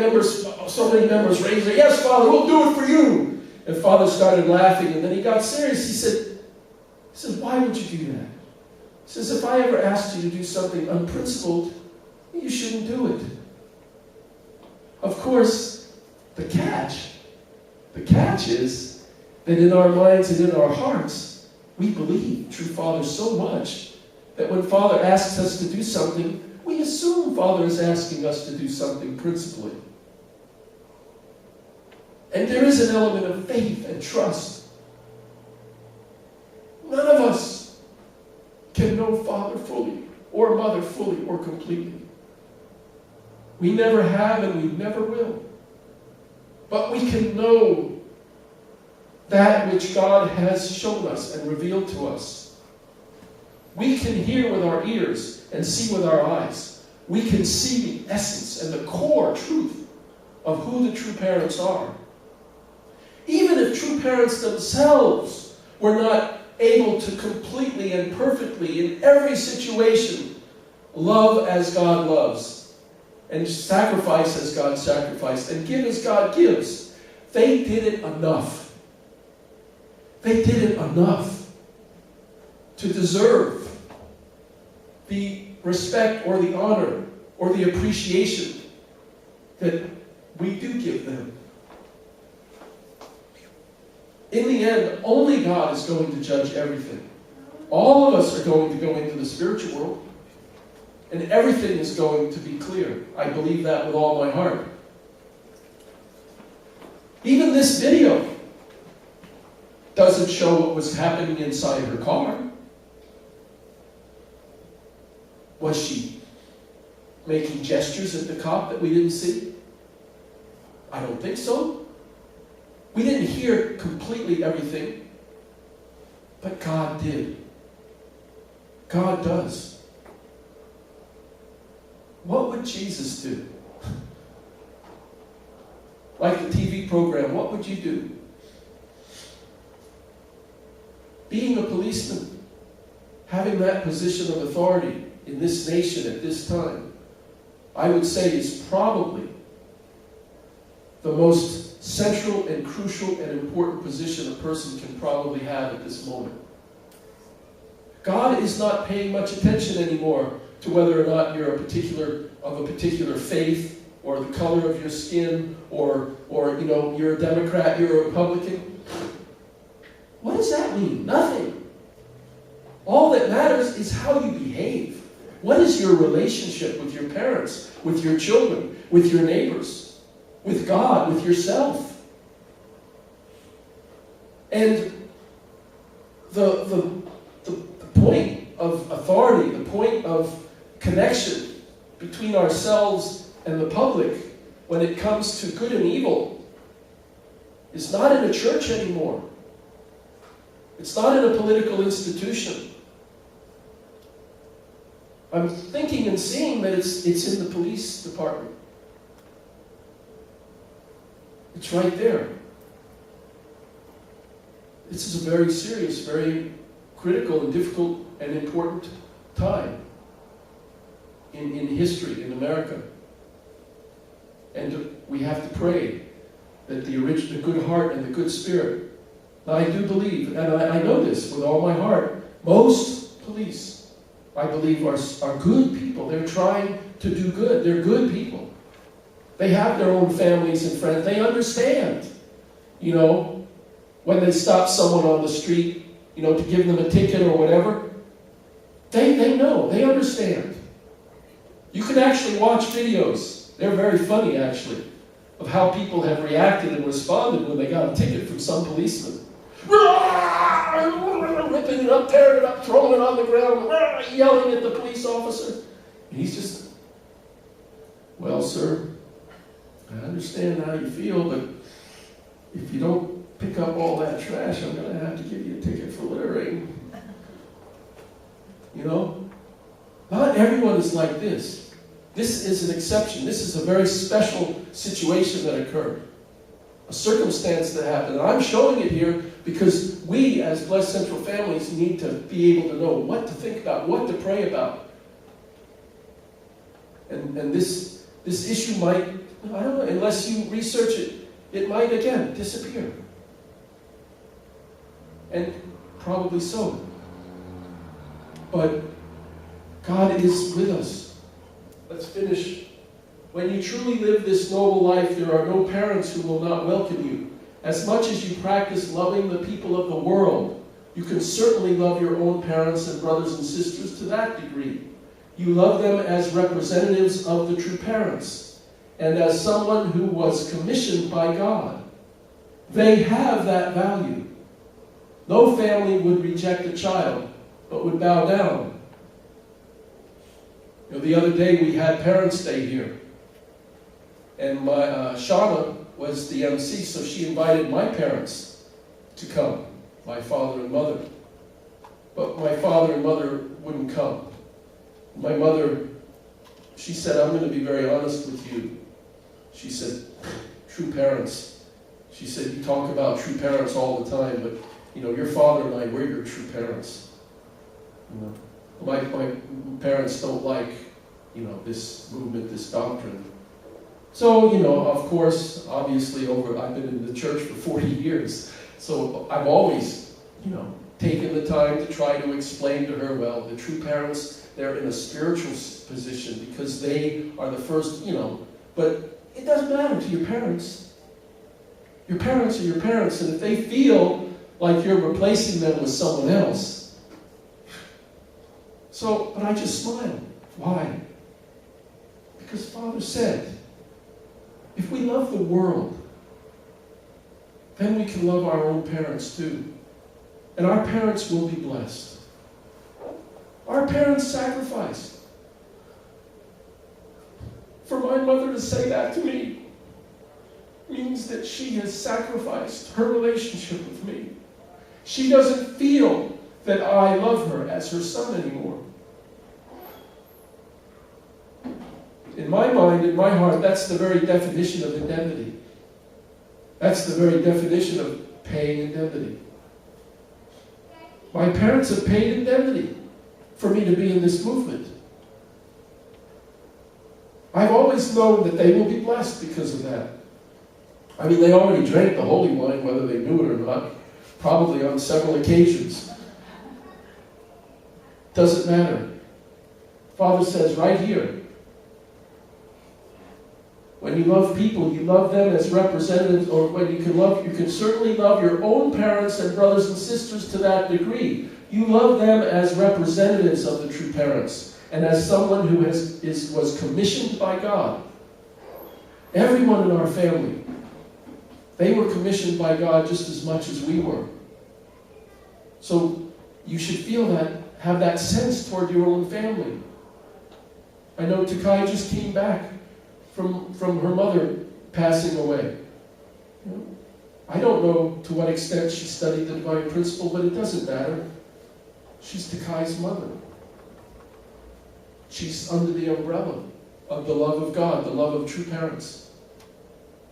so many members raised their, yes, Father, we'll do it for you. And Father started laughing, and then he got serious. He said, why would you do that? He says, if I ever asked you to do something unprincipled, you shouldn't do it. Of course, the catch is that in our minds and in our hearts, we believe true Father so much that when Father asks us to do something, we assume Father is asking us to do something principally. And there is an element of faith and trust. None of us can know Father fully, or Mother fully, or completely. We never have and we never will. But we can know that which God has shown us and revealed to us. We can hear with our ears and see with our eyes. We can see the essence and the core truth of who the true parents are. Even if true parents themselves were not able to completely and perfectly in every situation love as God loves, and sacrifice as God sacrificed, and give as God gives, they did it enough. They did it enough to deserve the respect or the honor or the appreciation that we do give them. In the end, only God is going to judge everything. All of us are going to go into the spiritual world, and everything is going to be clear. I believe that with all my heart. Even this video doesn't show what was happening inside her car. Was she making gestures at the cop that we didn't see? I don't think so. We didn't hear completely everything, but God did. God does. What would Jesus do? Like the TV program, what would you do? Being a policeman, having that position of authority in this nation at this time, I would say is probably the most central and crucial and important position a person can probably have at this moment. God is not paying much attention anymore to whether or not you're of a particular faith, or the color of your skin, or you're a Democrat, you're a Republican. What does that mean? Nothing. All that matters is how you behave. What is your relationship with your parents, with your children, with your neighbors, with God, with yourself? And the point of authority, the point of connection between ourselves and the public when it comes to good and evil is not in a church anymore. It's not in a political institution. I'm thinking and seeing that it's in the police department. It's right there. This is a very serious, very critical and difficult and important time in history in America. And we have to pray that the good heart and the good spirit. Now, I do believe, and I know this with all my heart, most police, I believe, are good people. They're trying to do good. They're good people. They have their own families and friends. They understand, when they stop someone on the street, to give them a ticket or whatever. They know. They understand. You can actually watch videos. They're very funny, actually, of how people have reacted and responded when they got a ticket from some policeman. Ripping it up, tearing it up, throwing it on the ground, yelling at the police officer. And he's just, well, sir, I understand how you feel, but if you don't pick up all that trash, I'm going to have to give you a ticket for littering. Not everyone is like this. This is an exception. This is a very special situation that occurred. A circumstance that happened. And I'm showing it here because we, as Blessed Central families, need to be able to know what to think about, what to pray about. And this issue might, I don't know, unless you research it, it might again disappear. And probably so. But God is with us. Let's finish. When you truly live this noble life, there are no parents who will not welcome you. As much as you practice loving the people of the world, you can certainly love your own parents and brothers and sisters to that degree. You love them as representatives of the true parents, and as someone who was commissioned by God. They have that value. No family would reject a child, but would bow down. The other day we had Parents' Day here. And Shauna was the MC, so she invited my parents to come, my father and mother. But my father and mother wouldn't come. My mother, she said, I'm going to be very honest with you. She said, true parents. She said, you talk about true parents all the time, but your father and I, we're your true parents. My parents don't like, this movement, this doctrine. So, of course, obviously I've been in the church for 40 years. So I've always, taken the time to try to explain to her, well, the true parents, they're in a spiritual position because they are the first, but it doesn't matter to your parents. Your parents are your parents, and if they feel like you're replacing them with someone else. But I just smile. Why? Because Father said, if we love the world, then we can love our own parents too. And our parents will be blessed. Our parents sacrificed. For my mother to say that to me means that she has sacrificed her relationship with me. She doesn't feel that I love her as her son anymore. In my mind, in my heart, that's the very definition of indemnity. That's the very definition of paying indemnity. My parents have paid indemnity for me to be in this movement. I've always known that they will be blessed because of that. I mean, they already drank the holy wine, whether they knew it or not, probably on several occasions. Doesn't matter. Father says right here, when you love people, you love them as representatives, or when you can certainly love your own parents and brothers and sisters to that degree. You love them as representatives of the true parents, and as someone who was commissioned by God. Everyone in our family, they were commissioned by God just as much as we were. So you should feel that, have that sense toward your own family. I know Takai just came back from her mother passing away. I don't know to what extent she studied the divine principle, but it doesn't matter. She's Takai's mother. She's under the umbrella of the love of God, the love of true parents.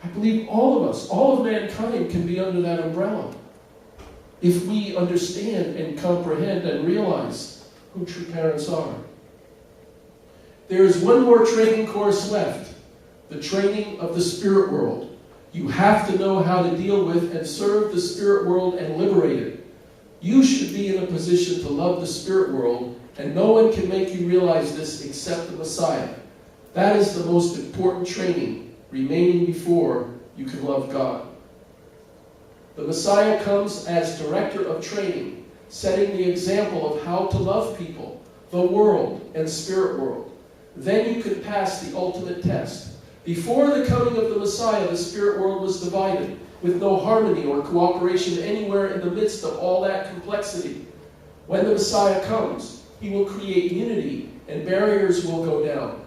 I believe all of us, all of mankind can be under that umbrella if we understand and comprehend and realize who true parents are. There is one more training course left, the training of the spirit world. You have to know how to deal with and serve the spirit world and liberate it. You should be in a position to love the spirit world, and no one can make you realize this except the Messiah. That is the most important training remaining before you can love God. The Messiah comes as director of training, setting the example of how to love people, the world, and spirit world. Then you can pass the ultimate test. Before the coming of the Messiah, the spirit world was divided, with no harmony or cooperation anywhere in the midst of all that complexity. When the Messiah comes, he will create unity and barriers will go down.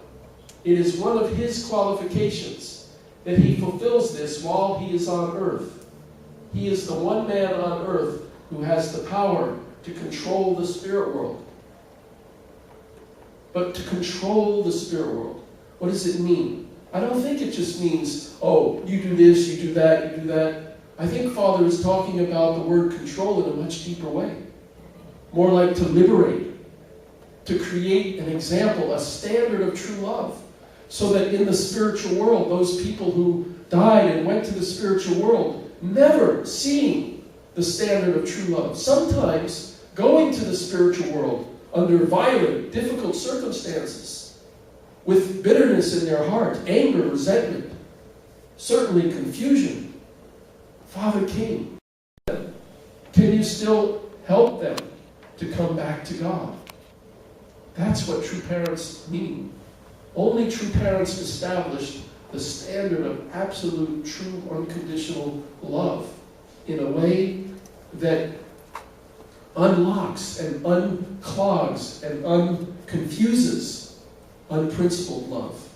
It is one of his qualifications that he fulfills this while he is on earth. He is the one man on earth who has the power to control the spirit world. But to control the spirit world, what does it mean? I don't think it just means, oh, you do this, you do that, you do that. I think Father is talking about the word control in a much deeper way. More like to liberate, to create an example, a standard of true love, so that in the spiritual world, those people who died and went to the spiritual world, never seeing the standard of true love. Sometimes going to the spiritual world under violent, difficult circumstances, with bitterness in their heart, anger, resentment, certainly confusion. Father came. Can you still help them to come back to God? That's what true parents mean. Only true parents establish the standard of absolute, true, unconditional love in a way that unlocks and unclogs and unconfuses unprincipled love.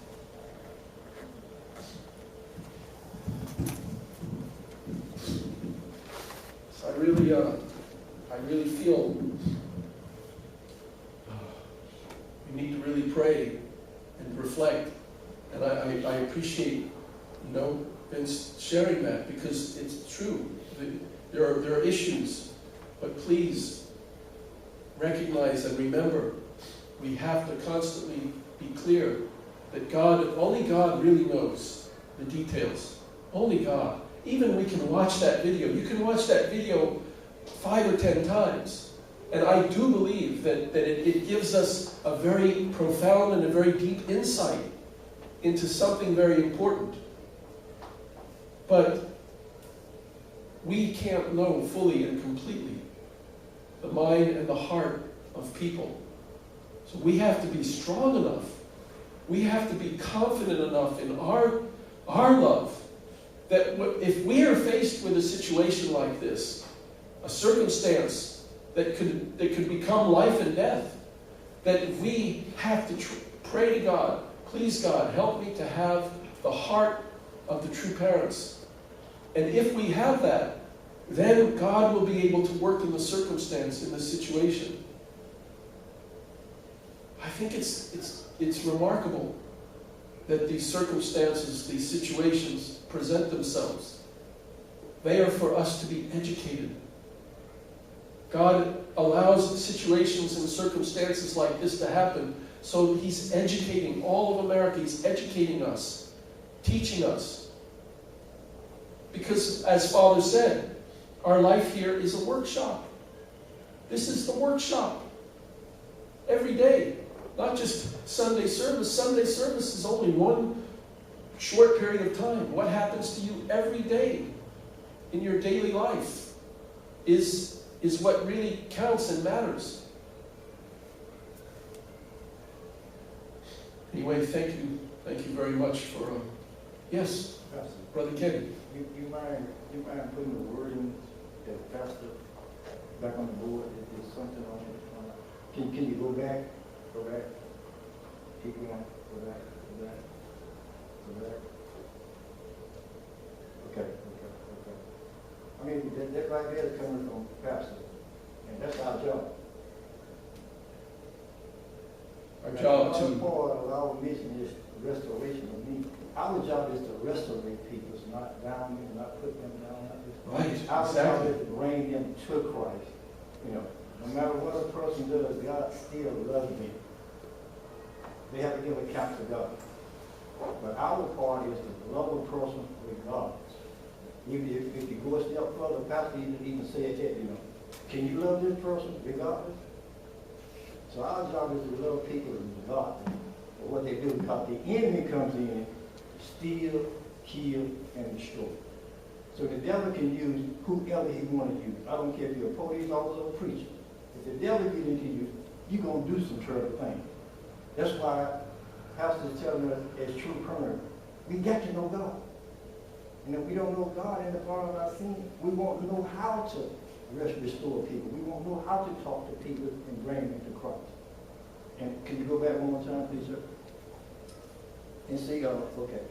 So I really feel we need to really pray and reflect, and I appreciate, Vince sharing that, because it's true. There are issues, but please recognize and remember, we have to constantly be clear that only God really knows the details. Only God. Even we can watch that video. You can watch that video 5 or 10 times. And I do believe that it gives us a very profound and a very deep insight into something very important. But we can't know fully and completely the mind and the heart of people. So we have to be strong enough. We have to be confident enough in our love that if we are faced with a situation like this, a circumstance that could become life and death, that we have to pray to God, please God, help me to have the heart of the true parents. And if we have that, then God will be able to work in the circumstance, in the situation. I think it's remarkable that these circumstances, these situations present themselves. They are for us to be educated. God allows situations and circumstances like this to happen, so he's educating all of America. He's educating us, teaching us. Because, as Father said, our life here is a workshop. This is the workshop. Every day. Not just Sunday service. Sunday service is only one short period of time. What happens to you every day in your daily life is what really counts and matters. Anyway, thank you very much for, yes, Brother Kenny. You mind putting the wording that Pastor back on the board? Is something on it? Can you go back? Go back. Keep going. Go back. Go back. Go back. Okay. I mean, that right there is coming from Pastor, and that's our job. Our job Our to... part of our mission is restoration of me. our job is to restaurate people, it's not down them, not put them down. Right, Our job exactly. is to bring them to Christ. You know, no matter what a person does, God still loves them. They have to give account to God. But our part is to love a person regardless. Even if you go a step further, Pastor even said that, you know, can you love this person regardless? So our job is to love people regardless of what they do, because the enemy comes in, steal, kill, and destroy. So the devil can use whoever he want to use. I don't care if you're a police officer or a preacher. If the devil gets into you, you're going to do some terrible things. That's why Pastor's telling us as true parents, we got to know God. And if we don't know God in the pardon of our sin, we won't know how to restore people. We won't know how to talk to people and bring them to Christ. And can you go back one more time, please, sir? And see, okay.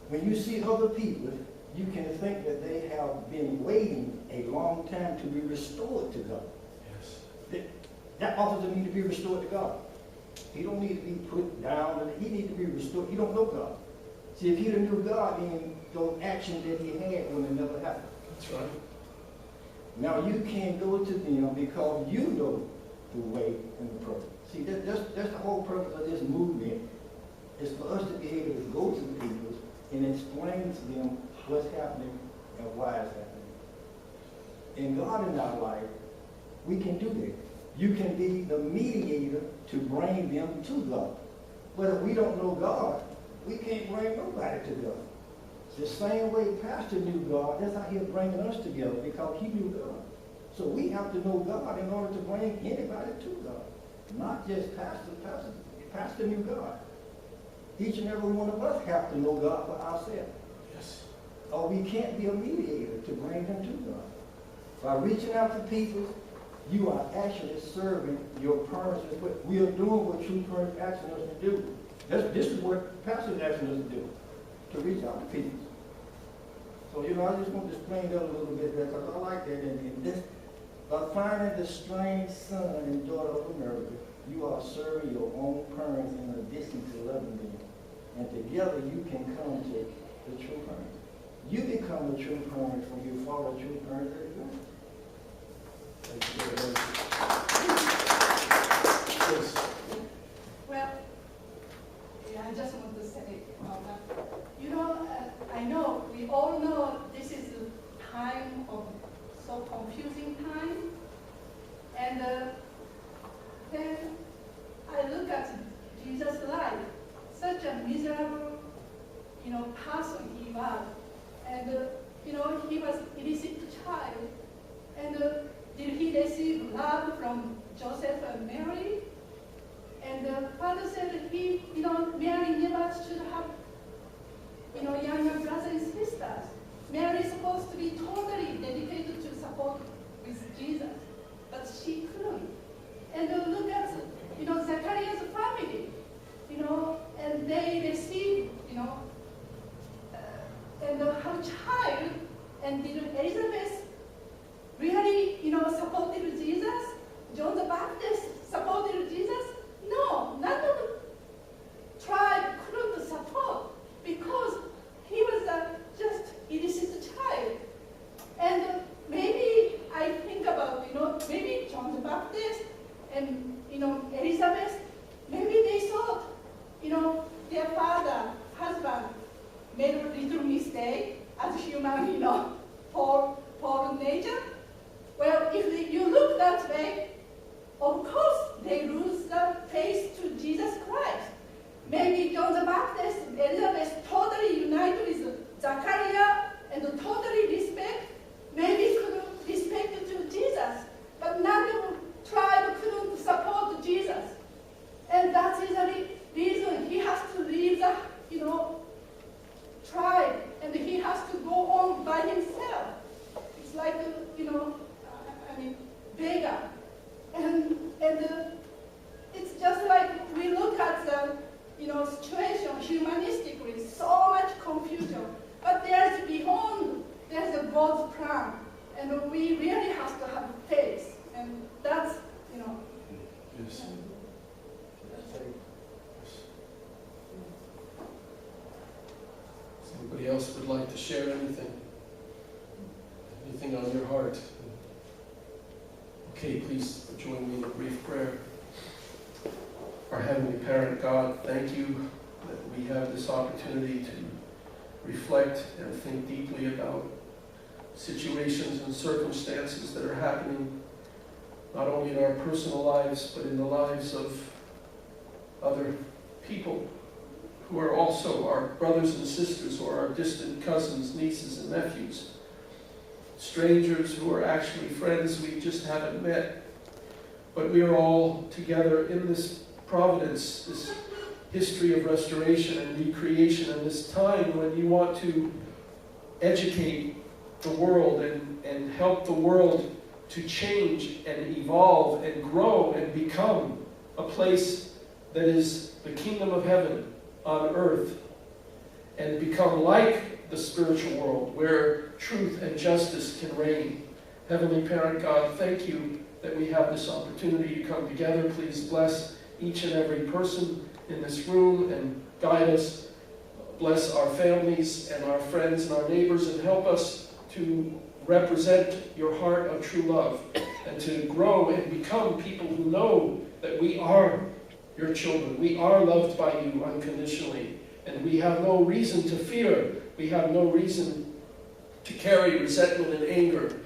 When you see other people, you can think that they have been waiting a long time to be restored to God. Yes. That officer needs to be restored to God. He don't need to be put down. He needs to be restored. He don't know God. See, if he didn't know God, then those actions that he had would have never happened. That's right. Now you can't go to them because you know the way and the purpose. See, that's the whole purpose of this movement, is for us to be able to go to people and explain to them what's happening and why it's happening. In God in our life, we can do that. You can be the mediator to bring them to God. But if we don't know God, we can't bring nobody to God. The same way Pastor knew God, that's how he's bringing us together, because he knew God. So we have to know God in order to bring anybody to God. Not just Pastor. Pastor knew God. Each and every one of us have to know God for ourselves. Yes. Or we can't be a mediator to bring them to God. By reaching out to people, you are actually serving your parents. We are doing what true parents are asking us to do. This is what Pastor is asking us to do, to reach out to people. So, you know, I just want to explain that a little bit because I like that. And this, by finding the strange son and daughter of America, you are serving your own parents in addition to loving them. And together you can come to the true parents. You become a true parent when you follow true parents that you want. Yes. Well, I just want to say, you know, I know, we all know this is a time of so confusing time. And then I look at Jesus' life, such a miserable, you know, person he was. And, you know, he was illicit child. And did he receive love from Joseph and Mary? And Father said he, you know, Mary never should have, you know, younger brothers and sisters. Mary is supposed to be totally dedicated to support with Jesus, but she couldn't. And look at, you know, Zacharias' family, you know, and they received, you know, and her child, and did Elizabeth really, you know, supported Jesus? John the Baptist supported Jesus? No, none of the tribe couldn't support because he was just illicit child. And maybe I think about, you know, maybe John the Baptist and, you know, Elizabeth, maybe they thought, you know, their father, husband, made a little mistake as human, you know, fallen nature. Well, if you look that way, of course they lose the faith to Jesus Christ. Maybe John the Baptist and Elizabeth totally unite with Zachariah and totally respect, maybe could respect to Jesus, but none of the tribe couldn't support Jesus. And that is the reason he has to leave the, you know, tribe, and he has to go on by himself. It's like, you know, I mean, beggar. And it's just like we look at the, you know, situation humanistically, so much confusion. But there's beyond, there's a God's plan. And we really have to have faith. And that's, you know. Yes. Okay, please join me in a brief prayer. Our Heavenly Parent, God, thank you that we have this opportunity to reflect and think deeply about situations and circumstances that are happening not only in our personal lives, but in the lives of other people who are also our brothers and sisters or our distant cousins, nieces and nephews. Strangers who are actually friends we just haven't met. But we are all together in this providence, this history of restoration and recreation, and this time when you want to educate the world and help the world to change and evolve and grow and become a place that is the kingdom of heaven on earth, and become like the spiritual world where truth and justice can reign. Heavenly Parent God, thank you that we have this opportunity to come together. Please bless each and every person in this room and guide us. Bless our families and our friends and our neighbors, and help us to represent your heart of true love and to grow and become people who know that we are your children. We are loved by you unconditionally, and we have no reason to fear. We have no reason to carry resentment and anger,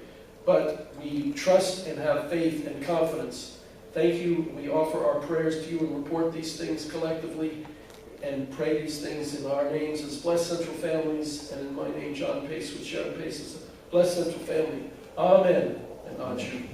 but we trust and have faith and confidence. Thank you. We offer our prayers to you and report these things collectively and pray these things in our names as Blessed Central Families, and in my name, John Pace, with Sharon Pace. Blessed Central Family. Amen. And Amen.